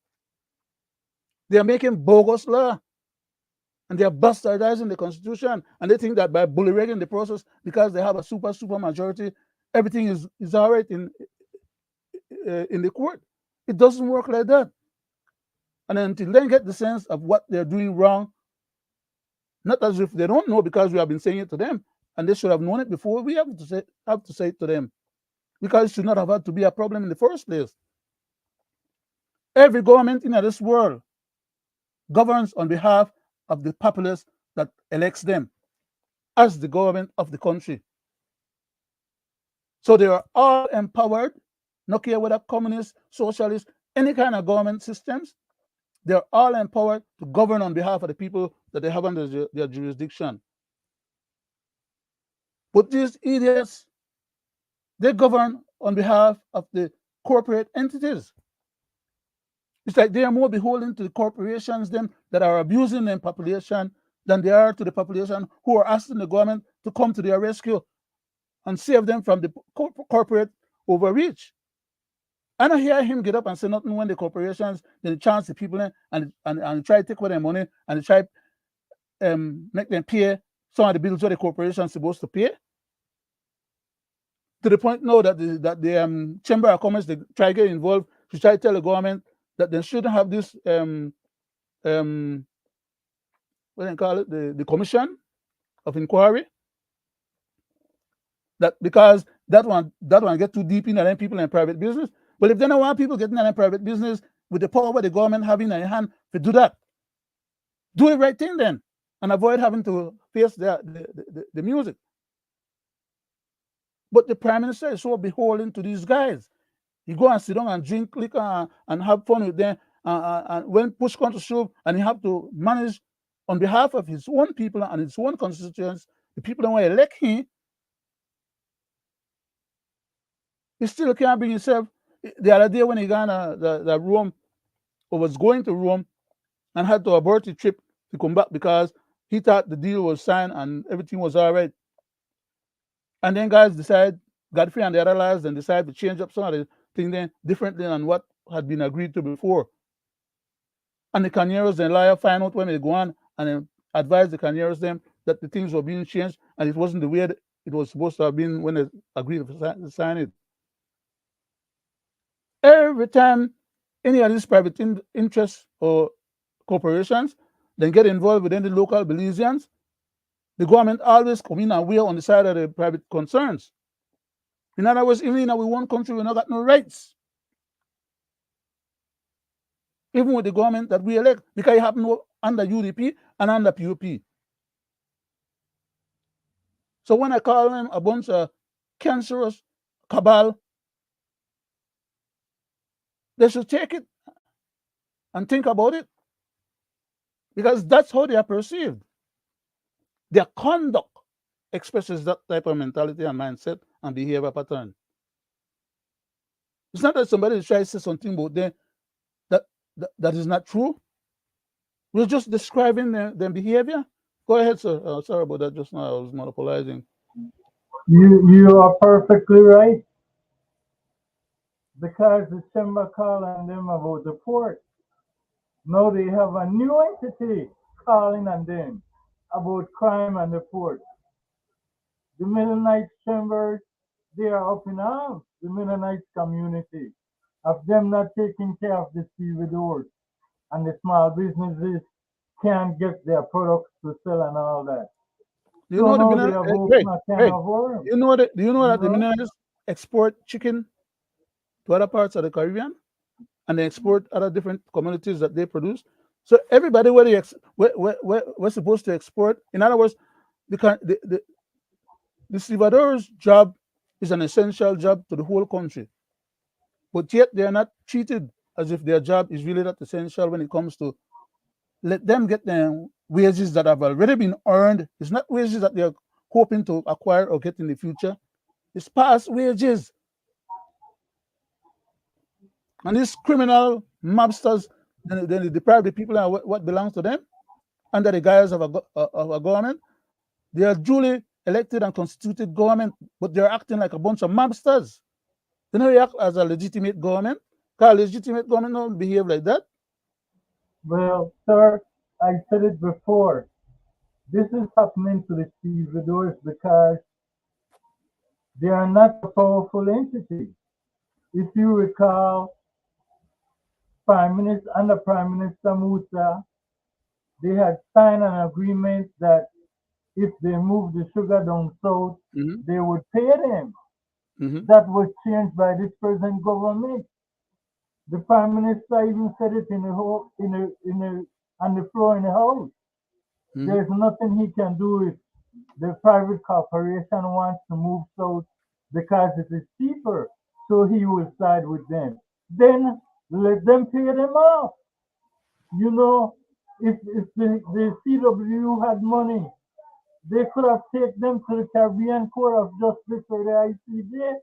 They are making bogus law, and they are bastardizing the Constitution, and they think that by bullywugging the process, because they have a super majority, everything is all right in the court. It doesn't work like that. And until they get the sense of what they're doing wrong, not as if they don't know, because we have been saying it to them, and they should have known it before we have to say it to them, because it should not have had to be a problem in the first place. Every government in this world governs on behalf of the populace that elects them as the government of the country. So they are all empowered, no care whether communist, socialist, any kind of government systems, they're all empowered to govern on behalf of the people that they have under their jurisdiction. But these idiots, they govern on behalf of the corporate entities. It's like they are more beholden to the corporations them that are abusing their population than they are to the population who are asking the government to come to their rescue and save them from the corporate overreach. I don't hear him get up and say nothing when the corporations they chance the people and try to take away their money and try make them pay some of the bills that the corporation is supposed to pay. To the point now that the Chamber of Commerce they try to get involved to try to tell the government that they shouldn't have this what do you call it, the commission of inquiry. That because that one get too deep in and people in private business. Well, if they don't want people getting in private business with the power of the government having in hand to do that, do the right thing then and avoid having to face the music. But the prime minister is so beholden to these guys. He go and sit down and drink liquor and have fun with them. And when push comes to shove, and he have to manage on behalf of his own people and his own constituents, the people that want to elect him, he still can't bring himself. The other day when he got the Rome, or was going to Rome, and had to abort the trip to come back because he thought the deal was signed and everything was all right. And then guys decide, Godfrey and the other lads, then decide to change up some of the thing then differently than what had been agreed to before. And the Caneros and liar find out when they go on and then advise the Caneros them that the things were being changed and it wasn't the way it was supposed to have been when they agreed to sign it. Every time any of these private interests or corporations then get involved with any local Belizeans, the government always come in and we're on the side of the private concerns. In other words, even in our one country, we not got no rights. Even with the government that we elect, because it happened under UDP and under PUP. So when I call them a bunch of cancerous cabal, they should take it and think about it, because that's how they are perceived. Their conduct expresses that type of mentality and mindset and behavior pattern. It's not that somebody tries to say something about them that is not true. We're just describing their behavior. Go ahead, sir. Sorry about that just now. I was monopolizing. You are perfectly right. Because the chamber calling them about the port. Now they have a new entity calling on them about crime and the port. The Mennonite chambers, they are up in arms, the Mennonite community, of them not taking care of the stevedores and the small businesses can't get their products to sell and all that. Do you know now the they are Mennonites? open a can of worms. Do you know that the Mennonites export chicken to other parts of the Caribbean, and they export other different commodities that they produce? So everybody we're supposed to export. In other words, the stevedore's job is an essential job to the whole country, but yet they are not treated as if their job is really that essential when it comes to let them get their wages that have already been earned. It's not wages that they're hoping to acquire or get in the future. It's past wages. And these criminal mobsters, then they deprive the people of what belongs to them under the guise of a government. They are duly elected and constituted government, but they're acting like a bunch of mobsters. They don't act as a legitimate government. Because legitimate government don't behave like that. Well, sir, I said it before. This is happening to the stevedores because they are not a powerful entity. If you recall, under Prime Minister Musa, they had signed an agreement that if they moved the sugar down south, they would pay them. That was changed by this present government. The Prime Minister even said it on the floor in the House. There's nothing he can do if the private corporation wants to move south because it is cheaper, so he will side with them. Then let them pay them off. You know, if the CW had money, they could have taken them to the Caribbean Court of Justice or the ICJ,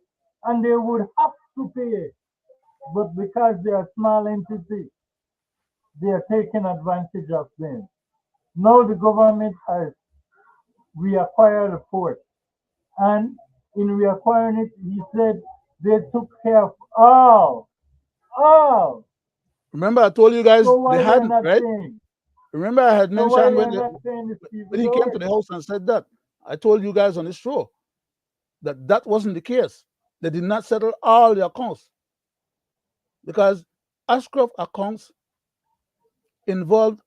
and they would have to pay. But because they are small entities, they are taking advantage of them. Now the government has reacquired the port. And in reacquiring it, he said they took care of all. Remember, I told you guys So they why they're hadn't, not right? paying? Remember, I had So why mentioned they're not paying the when he came to stevedores? the house and said that. I told you guys on this show that that wasn't the case. They did not settle all the accounts because Ashcroft accounts involved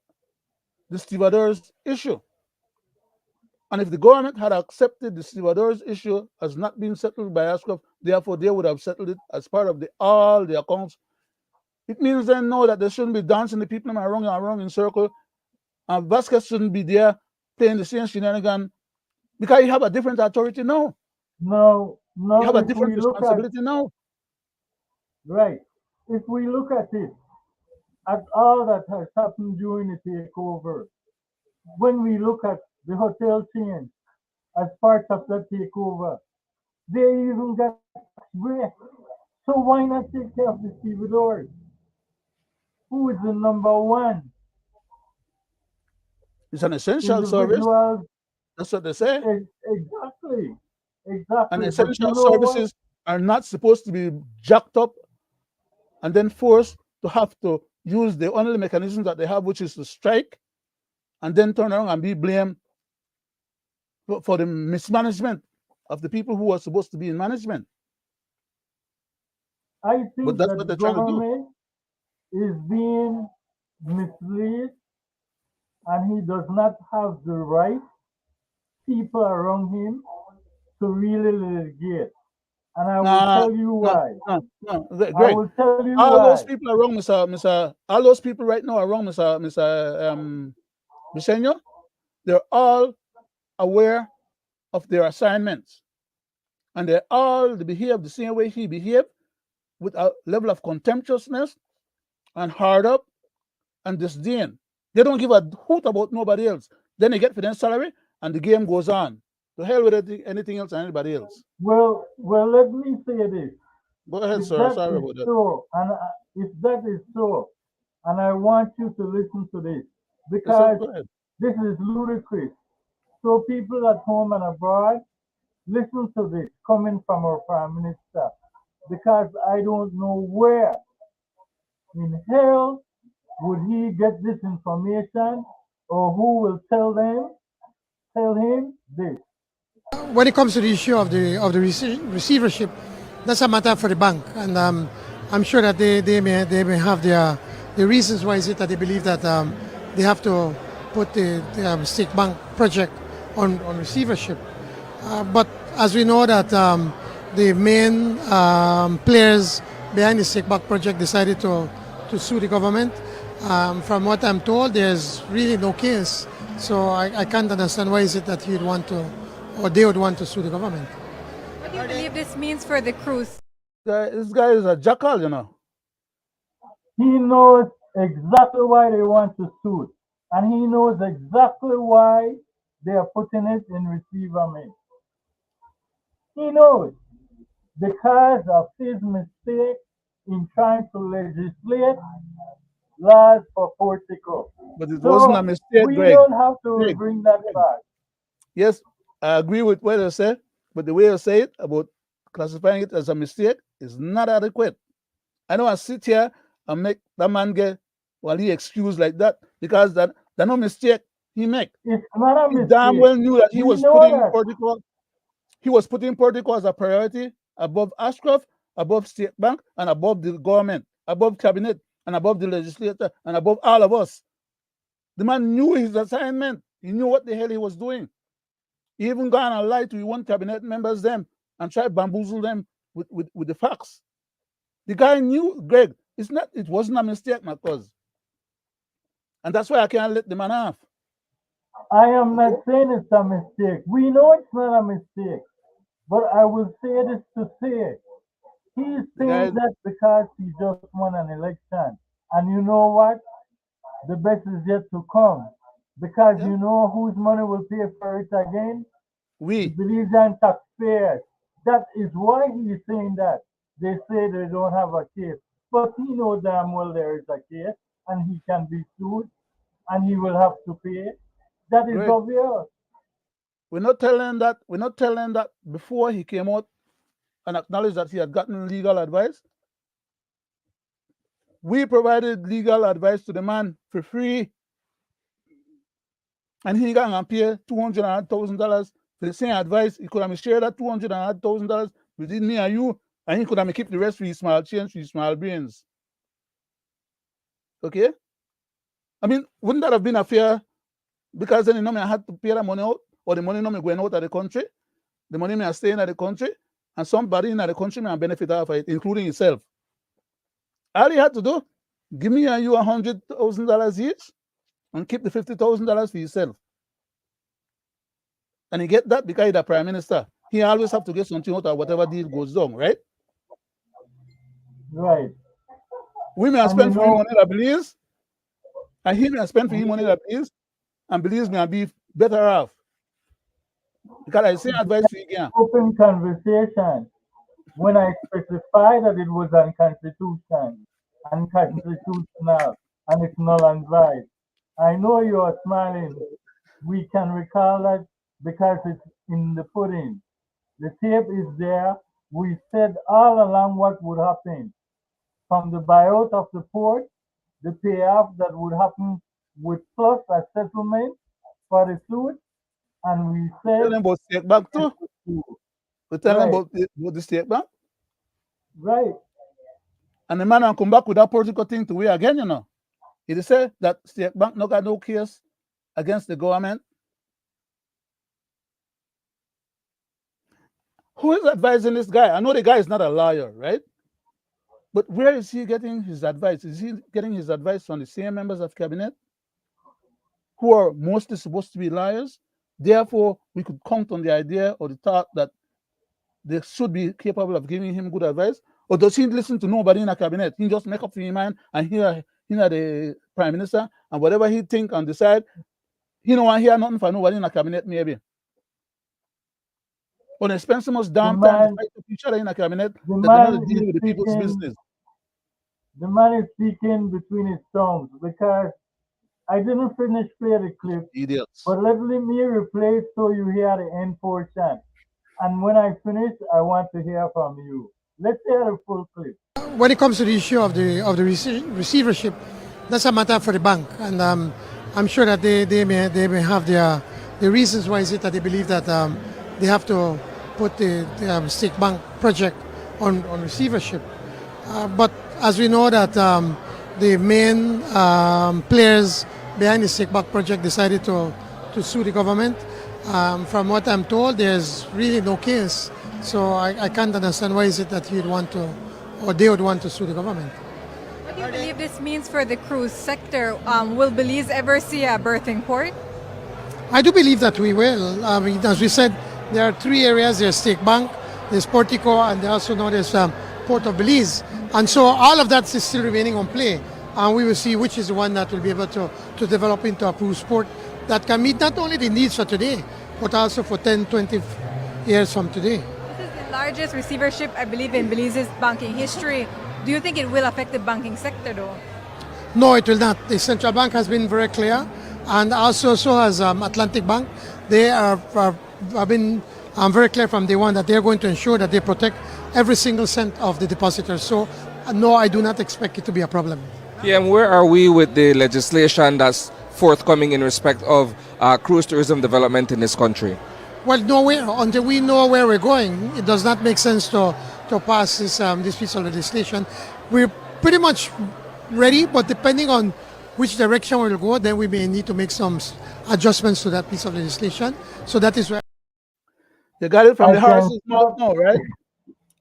the stevedores issue. And if the government had accepted the stevedores issue as not being settled by Ashcroft, therefore they would have settled it as part of all the accounts. It means then no that they shouldn't be dancing the people around in circle, and Vasquez shouldn't be there playing the same shenanigan because you have a different authority now. No, You have a if different we look at, responsibility now. right, if we look at it, at all that has happened during the takeover, when we look at the hotel chain as part of that takeover, they even got break. So why not take care of the stevedores? Who is the number one It's an essential service. individual? That's what they say. Exactly. And But you essential know what? services are not supposed to be jacked up and then forced to have to use the only mechanism that they have, which is to strike, and then turn around and be blamed for the mismanagement of the people who are supposed to be in management. I But think that's that what the they're trying to do. government is being misled and he does not have the right people around him to really litigate. And I will Nah, tell you no, why. no, I Greg. will tell you All why. those people are wrong, all those people right now are wrong, Mr. Briseño. They're all aware of their assignments, and they all behave the same way he behaved, with a level of contemptuousness and hard up and disdain. They don't give a hoot about nobody else. Then they get for their salary, and the game goes on. To hell with anything else and anybody else. Well, let me say this. Go ahead, If sir. that Sorry is about that. so, and if that is so, and I want you to listen to this, Yes, sir. because Go ahead. this is ludicrous. So people at home and abroad, listen to this coming from our Prime Minister, because I don't know where in hell would he get this information, or who will tell him this. When it comes to the issue of the receivership, that's a matter for the bank, and I'm sure that they may have their the reasons why is it that they believe that they have to put the State Bank project on receivership. But as we know that the main players behind the State Bank project decided to sue the government. From what I'm told, there's really no case. So I can't understand why is it that he'd want to, or they would want to sue the government. What do you believe this means for the cruise? This guy is a jackal, you know. He knows exactly why they want to sue, and he knows exactly why they are putting it in receiverment. He knows because of his mistake in trying to legislate laws for Portugal. But it wasn't a So mistake, we Greg. don't have to Greg, bring that back. Yes, I agree with what I said, but the way I say it about classifying it as a mistake is not adequate. I know I sit here and make that man get while he excused like that because that no mistake he make. It's not a He damn mistake. well knew that he We was know putting that. Portugal. He was putting Portugal as a priority above Ashcroft, above State Bank, and above the government, above cabinet, and above the legislature, and above all of us. The man knew his assignment. He knew what the hell he was doing. He even gone and lied to one cabinet members them and tried to bamboozle them with the facts. The guy knew, Greg, it wasn't a mistake, my cuz. And that's why I can't let the man off. I am not saying it's a mistake. We know it's not a mistake. But I will say this to say, he's saying that because he just won an election. And you know what? The best is yet to come. Because you know whose money will pay for it again? The Belizean taxpayers. That is why he's saying that. They say they don't have a case. But he knows damn well there is a case and he can be sued and he will have to pay. That is Greg, obvious. we're not telling that before he came out and acknowledged that he had gotten legal advice. We provided legal advice to the man for free, and he got to pay $200,000 for the same advice. He could have shared that $200,000 between me and you, and he could have kept the rest for his small change, for his small brains. Okay? I mean, wouldn't that have been a fair? Because then I had to pay that money out, or the money me going out of the country, the money me staying in the country, and somebody in the country may benefit out of it, including himself. All he had to do, give me and you $100,000 each, and keep the $50,000 for yourself. And he get that because he's the prime minister. He always have to get something out of whatever deal goes down, right? Right. We may spend for him money that Belize, and he may spend for him money that Belize, and Belize may be better off. Because I say advice to you again. Open conversation. When I specify that it was unconstitutional, and it's null and void. I know you are smiling. We can recall that because it's in the pudding. The tape is there. We said all along what would happen. From the buyout of the port, the payoff that would happen with plus a settlement for the suit, and we said... Tell them about state bank too. We tell them about the state bank. Right. And the man will come back with that political thing to we again, you know. He said that state bank no got no case against the government. Who is advising this guy? I know the guy is not a lawyer, right? But where is he getting his advice? Is he getting his advice from the same members of cabinet who are mostly supposed to be lawyers? Therefore, we could count on the idea or the thought that they should be capable of giving him good advice. Or does he listen to nobody in the cabinet? He just make up his mind and hear the prime minister, and whatever he think and decide, he don't want to hear nothing from nobody in the cabinet, maybe. When they spend so much damn time to fight with each other in the cabinet, that they're not dealing with the people's business. The man is speaking between his tongues because I didn't finish play the clip. Idiots. But let me replay it so you hear the end portion. And when I finish, I want to hear from you. Let's hear the full clip. When it comes to the issue of the receivership, that's a matter for the bank, and I'm sure that they may have their reasons why is it that they believe that they have to put the State Bank project on receivership. But as we know that the main players behind the State Bank project decided to sue the government. From what I'm told, there's really no case. So I can't understand why is it that you'd want to, or they would want to sue the government. What do you believe this means for the cruise sector? Will Belize ever see a berthing port? I do believe that we will. I mean, as we said, there are three areas. There's State Bank, there's Portico, and they also know there's Port of Belize. And so all of that is still remaining on play. And we will see which is the one that will be able to develop into a cruise port that can meet not only the needs for today, but also for 10, 20 years from today. This is the largest receivership, I believe, in Belize's banking history. Do you think it will affect the banking sector, though? No, it will not. The central bank has been very clear, and also so has Atlantic Bank. They have been very clear from day one that they're going to ensure that they protect every single cent of the depositors. So, no, I do not expect it to be a problem. Yeah, and where are we with the legislation that's forthcoming in respect of cruise tourism development in this country? Well, nowhere. Until we know where we're going, it does not make sense to pass this piece of legislation. We're pretty much ready, but depending on which direction we'll go, then we may need to make some adjustments to that piece of legislation. So that is where... You got it from the horse's mouth now, right?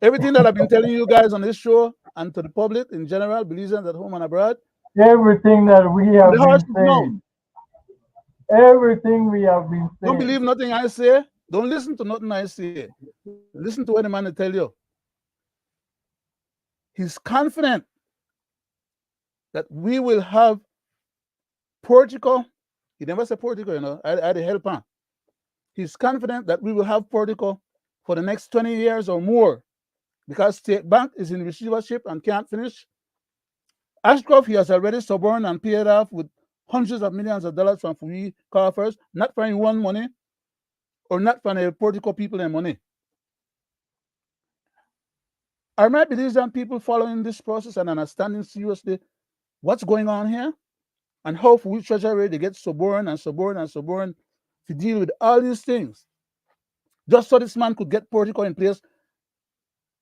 Everything that I've been telling you guys on this show and to the public in general, Belizeans at home and abroad. Everything that we have been saying. Everything we have been saying. Don't believe nothing I say. Don't listen to nothing I say. Listen to what the man will tell you. He's confident that we will have Portico. He never said Portico, you know. I had a helper. He's confident that we will have Portico for the next 20 years or more because State Bank is in receivership and can't finish. Ashcroft, he has already suborned and paid off with hundreds of millions of dollars from we coffers, not from one money or not from the political people and money. Are my Belizean people following this process and understanding seriously what's going on here? And how for we treasury they get suborn to deal with all these things. Just so this man could get Portico in place.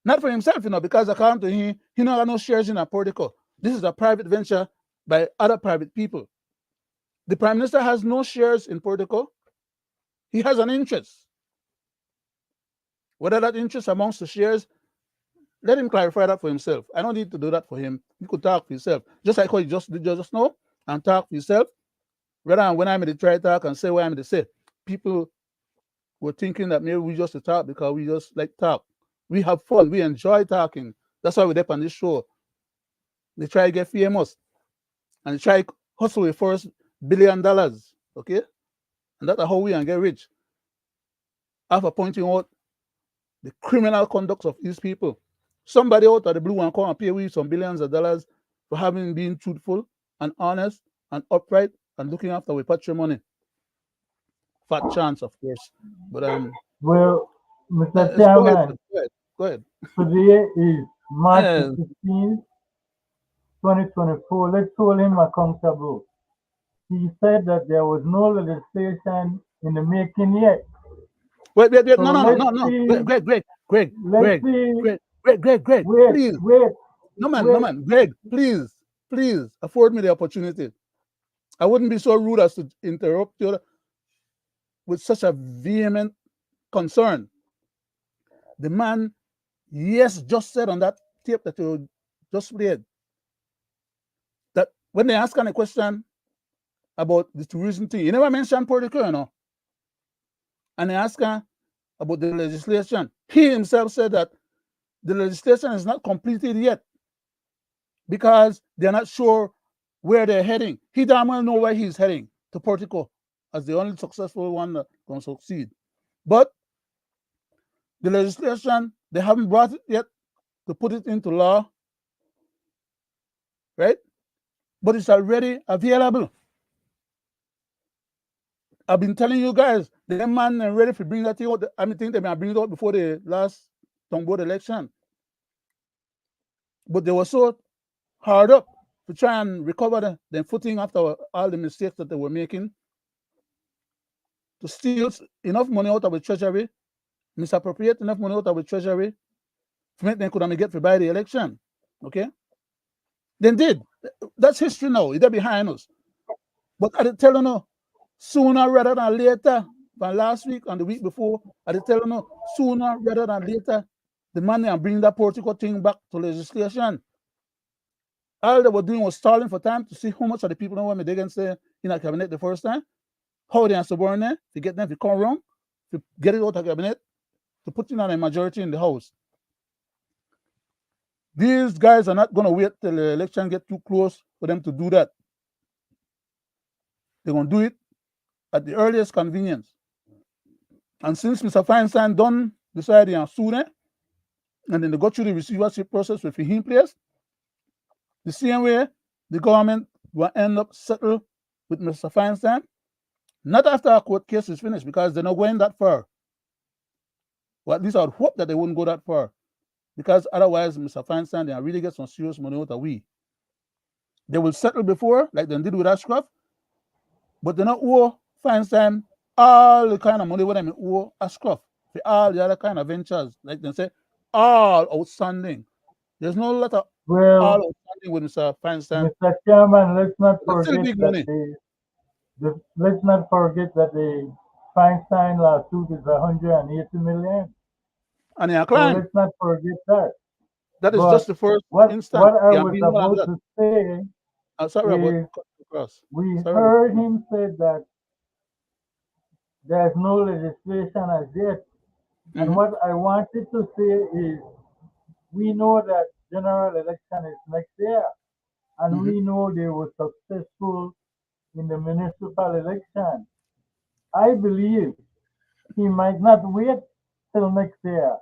Not for himself, because according to him, he don't have no shares in a Portico. This is a private venture by other private people. The Prime Minister has no shares in Portico. He has an interest. Whether that interest amounts to shares, let him clarify that for himself. I don't need to do that for him. He could talk for himself. Just like how he just did just now, and talk for himself. Rather than when I'm in the try talk and say what I'm in the say. People were thinking that maybe we just talk because we just like talk. We have fun. We enjoy talking. That's why we're there on this show. They try to get famous. And they try to hustle the first $1 billion. Okay? And that's how we can get rich. After pointing out the criminal conduct of these people. Somebody out of the blue and come and pay we some billions of dollars for having been truthful and honest and upright and looking after our patrimony. Fat chance, of course. But well, Mr. go Chairman, ahead. Go ahead. Today is March 15, 2024. Let's hold him accountable. He said that there was no legislation in the making yet. Wait. So No. Greg. Please. No man. Greg, please afford me the opportunity. I wouldn't be so rude as to interrupt you with such a vehement concern. The man, yes, just said on that tape that you just played that when they ask him a question about the tourism thing, he never mentioned Puerto Rico, And they ask him about the legislation. He himself said that the legislation is not completed yet because they're not sure where they're heading. He damn well know where he's heading, to Puerto Rico, as the only successful one that's going to succeed. But the legislation, they haven't brought it yet to put it into law, right? But it's already available. I've been telling you guys, the man are ready to bring that thing out. I think they may bring it out before the last town board election. But they were so hard up to try and recover the footing after all the mistakes that they were making, to steal enough money out of the treasury, misappropriate enough money out of the treasury to make them could get to buy the election. Okay? They did. That's history now. It's behind us. But I tell you, sooner rather than later, from last week and the week before, I tell you, sooner rather than later, the money and bring that political thing back to legislation. All they were doing was stalling for time to see how much of the people know what they can say in a cabinet the first time, how they are subordinate to get them to come wrong, to get it out of cabinet, to put in on a majority in the house. These guys are not going to wait till the election get too close for them to do that. They're going to do it at the earliest convenience. And since Mr. Feinstein done deciding on sooner, and then they go through the receivership process with him place, the same way the government will end up settled with Mr. Feinstein, not after our court case is finished, because they're not going that far. Well, at least I would hope that they wouldn't go that far, because otherwise, Mr. Feinstein, they really get some serious money out of we. They will settle before, like they did with Ashcroft, but they not owe Feinstein all the kind of money what they owe Ashcroft for all the other kind of ventures, like they say, all outstanding. There's no lot of all outstanding with Mr. Feinstein. Mr. Chairman, let's not forget the Feinstein lawsuit is $180 million. And so let's not forget that. That is just the first instance. What I was about to say we heard him say that there's no legislation as yet. And what I wanted to say is, we know that general election is next year, and we know they were successful in the municipal election. I believe he might not wait till next year.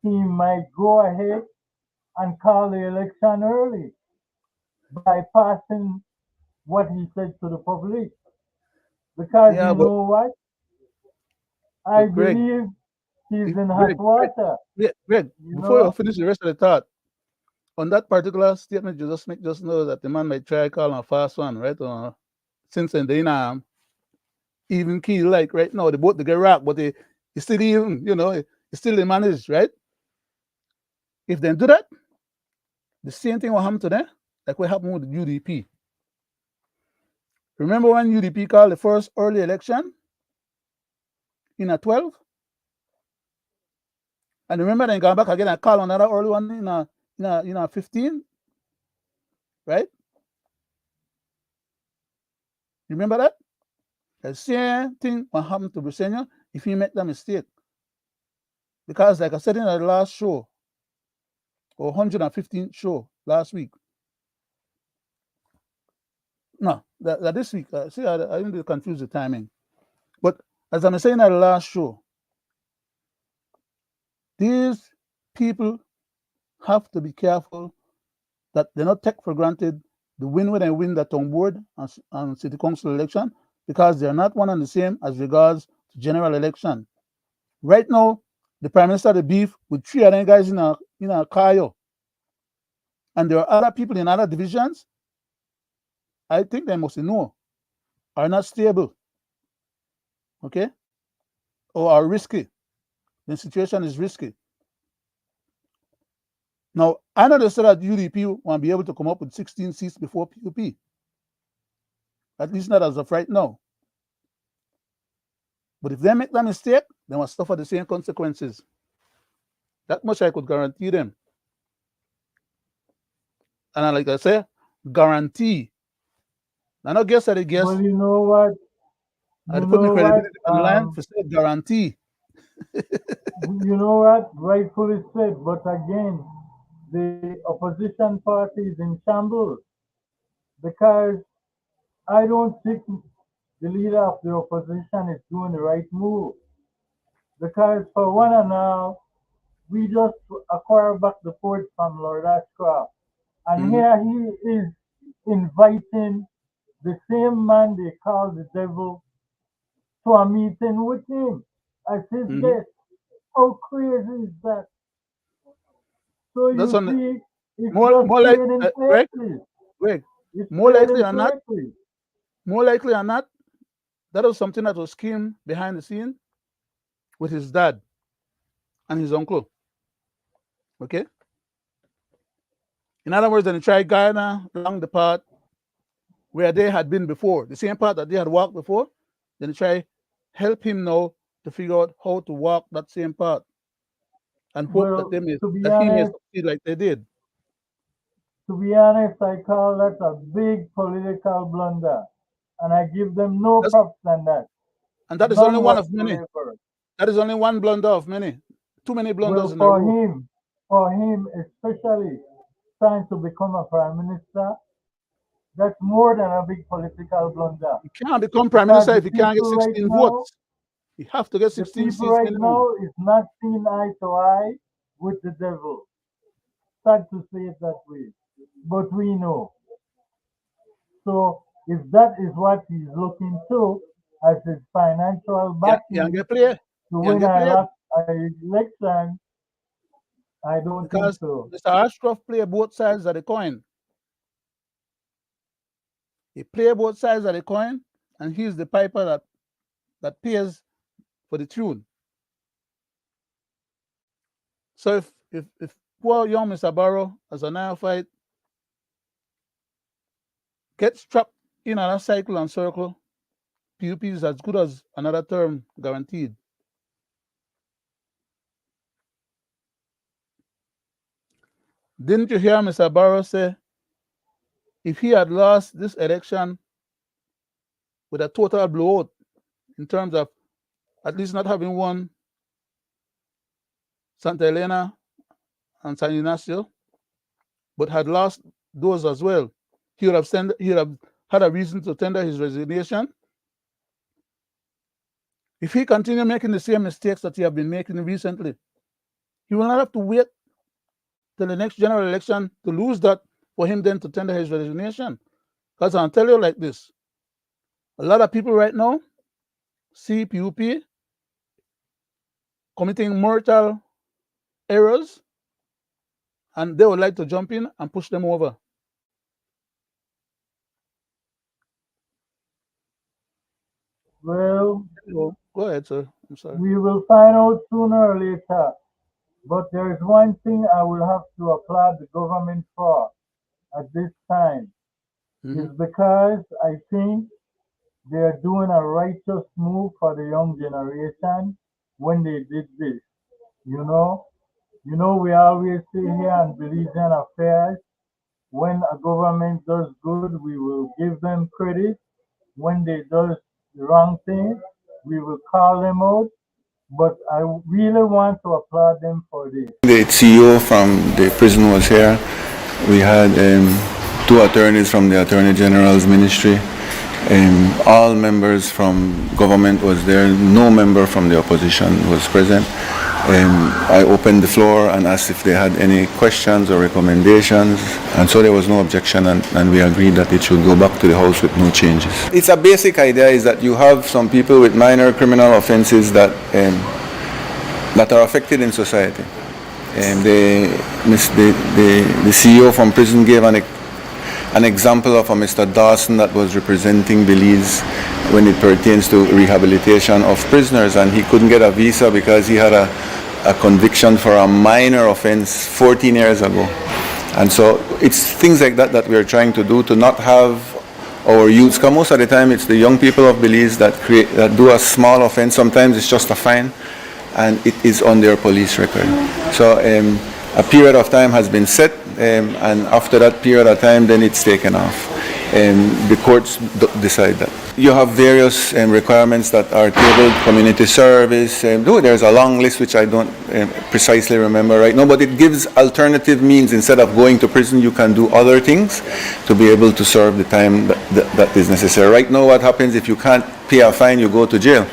He might go ahead and call the election early by passing what he said to the public. Because Yeah, you but, know what? I but Greg, believe he's in hot Greg, water. Greg, You before you know, finish the rest of the thought, on that particular statement you just make, just know that the man might try call a fast one, right? Since then, they even key like right now, they both they get rock, but they still even, they still they manage, right? If they do that, the same thing will happen to them, like what happened with the UDP. Remember when UDP called the first early election in a 12? And remember they got back again and call another early one in a 15, right? Remember that? The same thing will happen to Brisenia if he make that mistake. Because like I said in the last show, or 115th show last week. No, that this week. See, I didn't confuse the timing. But as I'm saying at the last show, these people have to be careful that they not take for granted the win when they win that on board and city council election, because they're not one and the same as regards to general election. Right now, the prime minister the beef with 3 other guys in a Kayo, and there are other people in other divisions. I think they must know are not stable, okay, or are risky. The situation is risky. Now, I know they said that UDP won't be able to come up with 16 seats before PUP. At least not as of right now. But if they make that mistake, they must suffer the same consequences. That much I could guarantee them. And like I say, guarantee. I don't guess that I guess. well, you know what? I You put my know what? credibility on the line for say guarantee. You know what? Rightfully said. But again, the opposition party is in shambles because I don't think the leader of the opposition is doing the right move. Because for one and all, we just acquired back the fort from Lord Ashcroft. And here he is inviting the same man they call the devil to a meeting with him as his guest. How crazy is that? So That's you on see, it's more just like trading Greg, places. Greg, It's more likely trading or not, places. that was something that was schemed behind the scene with his dad and his uncle. Okay? In other words, they tried Guyana along the path where they had been before, the same path that they had walked before. Then they try help him now to figure out how to walk that same path and hope that Well, that he may succeed like they did. to be honest, I call that a big political blunder. And I give them no props on that. And that is only None one of many. whatsoever. That is only one blunder of many. Too many blunders Well, in a row. for him especially, trying to become a prime minister, that's more than a big political blunder. He can't become prime Because minister if he can't get 16 votes. He have to get the 16 people seats right minimum. now is not seeing eye to eye with the devil. Sad to say it that way, but we know. So if that is what he's looking to as his financial Yeah, backing get play. to win an election, I don't think Because so. Mr. Ashcroft play both sides of the coin. He play both sides of the coin, and he's the piper that pays for the tune. So if poor young Mr. Barrow as a neophyte gets trapped in another cycle and circle, PUP is as good as another term guaranteed. Didn't you hear Mr. Barrow say if he had lost this election with a total blowout in terms of at least not having won Santa Elena and San Ignacio, but had lost those as well, he would have had a reason to tender his resignation. If he continued making the same mistakes that he have been making recently, he will not have to wait till the next general election to lose that for him then to tender his resignation. Because I'll tell you like this, a lot of people right now see PUP committing mortal errors, and they would like to jump in and push them over. Well, Go ahead, sir. I'm sorry. we will find out sooner or later. But there is one thing I will have to applaud the government for at this time. Is because I think they are doing a righteous move for the young generation when they did this. You know, we always say here in Belizean affairs, when a government does good, we will give them credit. When they do the wrong thing, we will call them out. But I really want to applaud them for this. The CEO from the prison was here. We had two attorneys from the Attorney General's ministry. All members from government was there. No member from the opposition was present. I opened the floor and asked if they had any questions or recommendations, and so there was no objection, and we agreed that it should go back to the House with no changes. It's a basic idea is that you have some people with minor criminal offenses that are affected in society. The CEO from prison gave an example of a Mr. Dawson that was representing Belize when it pertains to rehabilitation of prisoners, and he couldn't get a visa because he had a conviction for a minor offense 14 years ago. And so it's things like that that we are trying to do to not have our youths, because most of the time it's the young people of Belize that do a small offense. Sometimes it's just a fine, and it is on their police record. So a period of time has been set, and after that period of time, then it's taken off. The courts decide that. You have various requirements that are tabled, community service. There's a long list which I don't precisely remember right now, but it gives alternative means. Instead of going to prison, you can do other things to be able to serve the time that is necessary. Right now, what happens if you can't pay a fine, you go to jail.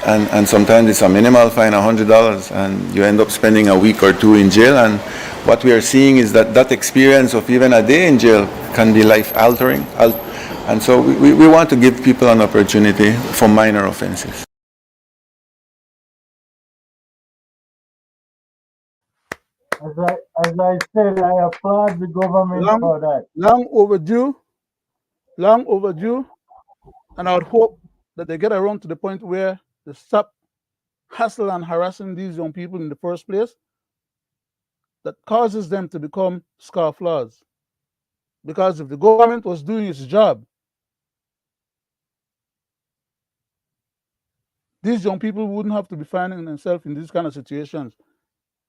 And sometimes it's a minimal fine, $100, and you end up spending a week or two in jail. And what we are seeing is that experience of even a day in jail can be life-altering. And so we want to give people an opportunity for minor offenses. As I said, I applaud the government for that. Long overdue, and I would hope that they get around to the point where they stop hassle and harassing these young people in the first place that causes them to become scofflaws. Because if the government was doing its job, these young people wouldn't have to be finding themselves in these kind of situations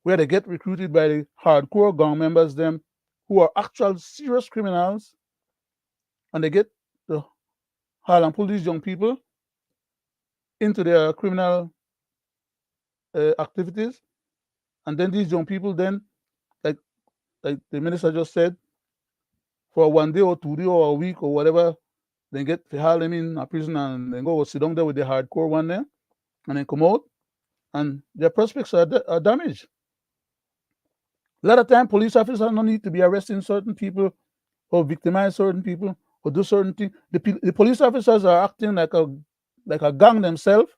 where they get recruited by the hardcore gang members, them who are actual serious criminals, and they get to haul and pull these young people into their criminal activities. And then these young people then, like the minister just said, for 1 day or 2 days or a week or whatever, they get to haul them in a prison and then go sit down there with the hardcore one there, and then come out, and their prospects are damaged. A lot of time, police officers don't need to be arresting certain people or victimize certain people or do certain things. The police officers are acting like a gang themselves.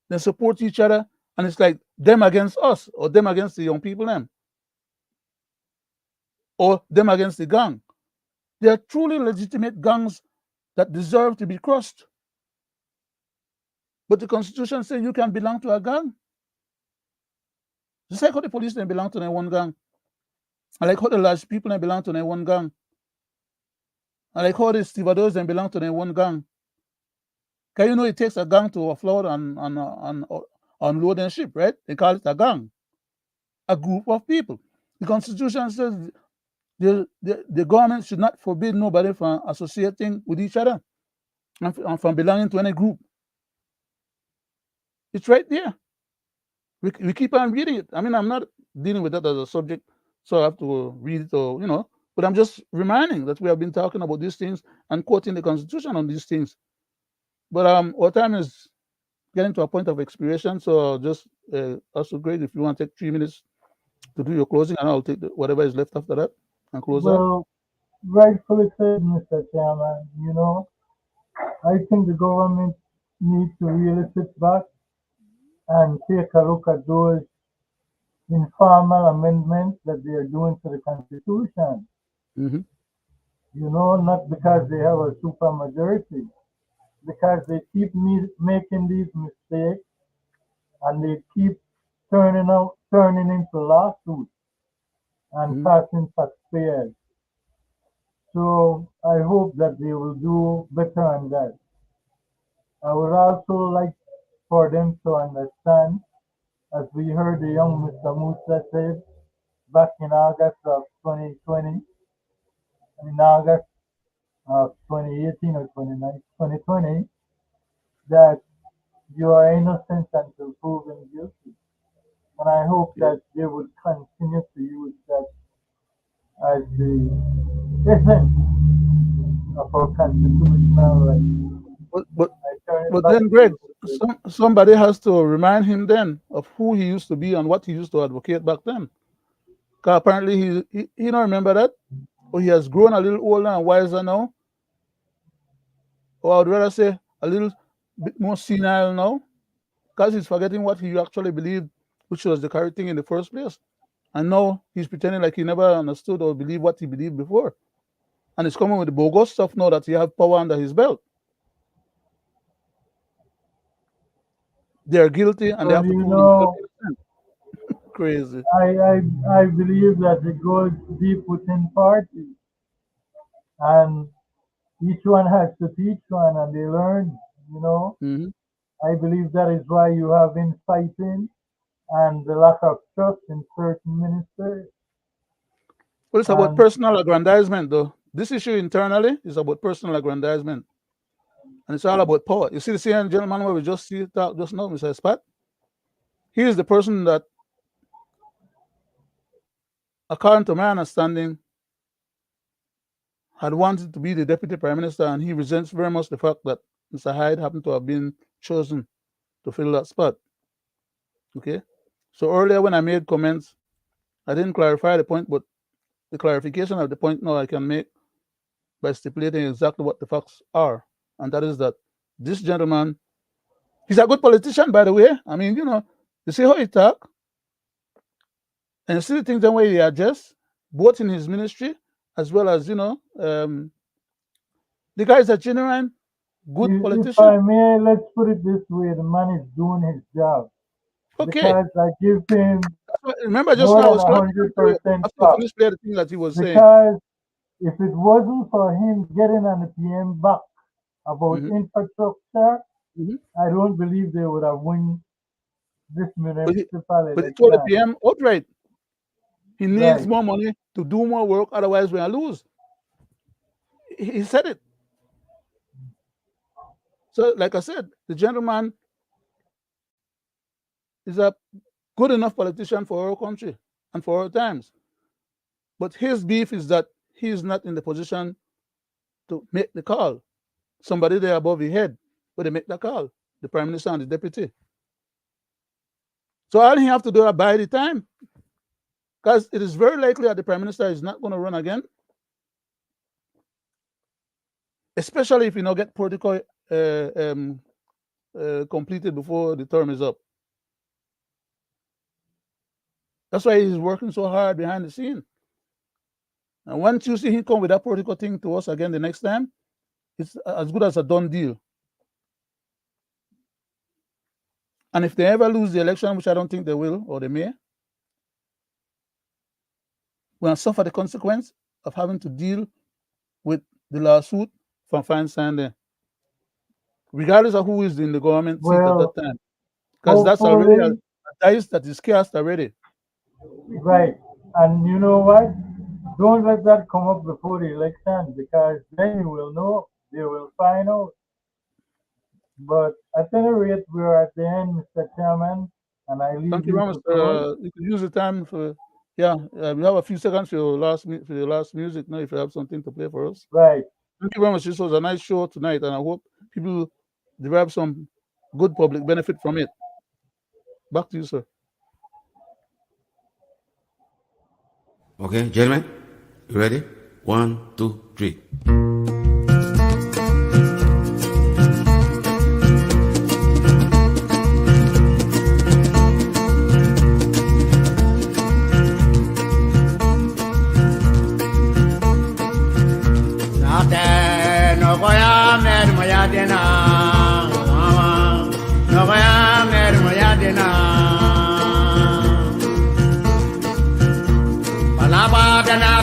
They support each other, and it's like them against us, or them against the young people, them, or them against the gang. They are truly legitimate gangs that deserve to be crushed. But the Constitution says you can belong to a gang. Just like how the police they belong to their one gang. I like how the large people they belong to their one gang. I like how the stevedores they belong to their one gang. Because you know it takes a gang to offload and unload their ship, right? They call it a gang. A group of people. The Constitution says the government should not forbid nobody from associating with each other and from belonging to any group. It's right there. We keep on reading it. I mean, I'm not dealing with that as a subject, so I have to read it, or but I'm just reminding that we have been talking about these things and quoting the Constitution on these things. But our time is getting to a point of expiration, so just also great if you want to take 3 minutes to do your closing, and I'll take whatever is left after that and close out. rightfully said, Mr. Chairman. You know, I think the government needs to really sit back and take a look at those informal amendments that they are doing to the Constitution. Mhm. You know, not because they have a supermajority, because they keep making these mistakes and they keep turning into lawsuits and Mhm. costing taxpayers. So I hope that they will do better on that. I would also like for them to understand, as we heard the young Mr. Musa said back in August of 2020, in August of 2018 or 2020, that you are innocent until proven guilty. And I hope that they would continue to use that as the essence of our constitutional rights. But I turn it but back then, to Greg, you, Mr. somebody has to remind him then of who he used to be and what he used to advocate back then. Because apparently he don't remember that, or he has grown a little older and wiser now, or I'd rather say a little bit more senile now, because he's forgetting what he actually believed, which was the correct thing in the first place. And now he's pretending like he never understood or believed what he believed before. And he's coming with the bogus stuff now that he have power under his belt. They're guilty and they Well, have to you prove themselves know, innocent. Crazy. I believe that it goes deep within parties, and each one has to teach one, and they learn. You know, Mm-hmm. I believe that is why you have infighting and the lack of trust in certain ministers. Well, it's about And personal aggrandizement, though. This issue internally is about personal aggrandizement, and it's all about power. You see the same gentleman where we just see talk just now, Mr. Spat. He is the person that, according to my understanding, had wanted to be the deputy prime minister, and he resents very much the fact that Mr. Hyde happened to have been chosen to fill that spot. Okay, so earlier when I made comments, I didn't clarify the point, but the clarification of the point now I can make by stipulating exactly what the facts are, and that is that this gentleman, he's a good politician, by the way. I mean, you see how he talk, and you see the things the way he adjusts, both in his ministry as well as the guy is a genuine good if politician. I may, let's put it this way: the man is doing his job Okay, because I give him remember just more now I than was a clarifying hundred to you percent after you props. finished playing the thing that he was saying. Because if it wasn't for him getting on the PM back about Mhm, infrastructure, mhm. I don't believe they would have won this But he, municipal but he told the election. PM outright he needs Right. more money to do more work, otherwise we're gonna lose. He said it. So, like I said, the gentleman is a good enough politician for our country and for our times. But his beef is that he is not in the position to make the call. Somebody there above his head, where they make the call, the prime minister and the deputy. So all he have to do is buy the time, because it is very likely that the prime minister is not going to run again, especially if you get protocol completed before the term is up. That's why he's working so hard behind the scene. And once you see him come with that protocol thing to us again the next time, it's as good as a done deal. And if they ever lose the election, which I don't think they will, or they may, we'll suffer the consequence of having to deal with the lawsuit from Fine Sunday, regardless of who is in the government seat at that Well, time. Because that's already a hopefully, dice that is cast already. right. And you know what? Don't let that come up before the election because then you will know. They will find out. But at any rate, we're at the end, Mr. Chairman, and I leave Thank you you very much. to close. You could use the time for, yeah, we have a few seconds for your last music now if you have something to play for us. Right. Thank you very much. This was a nice show tonight, and I hope people derive some good public benefit from it. Back to you, sir. Okay, gentlemen, you ready? 1, 2, 3. Palabra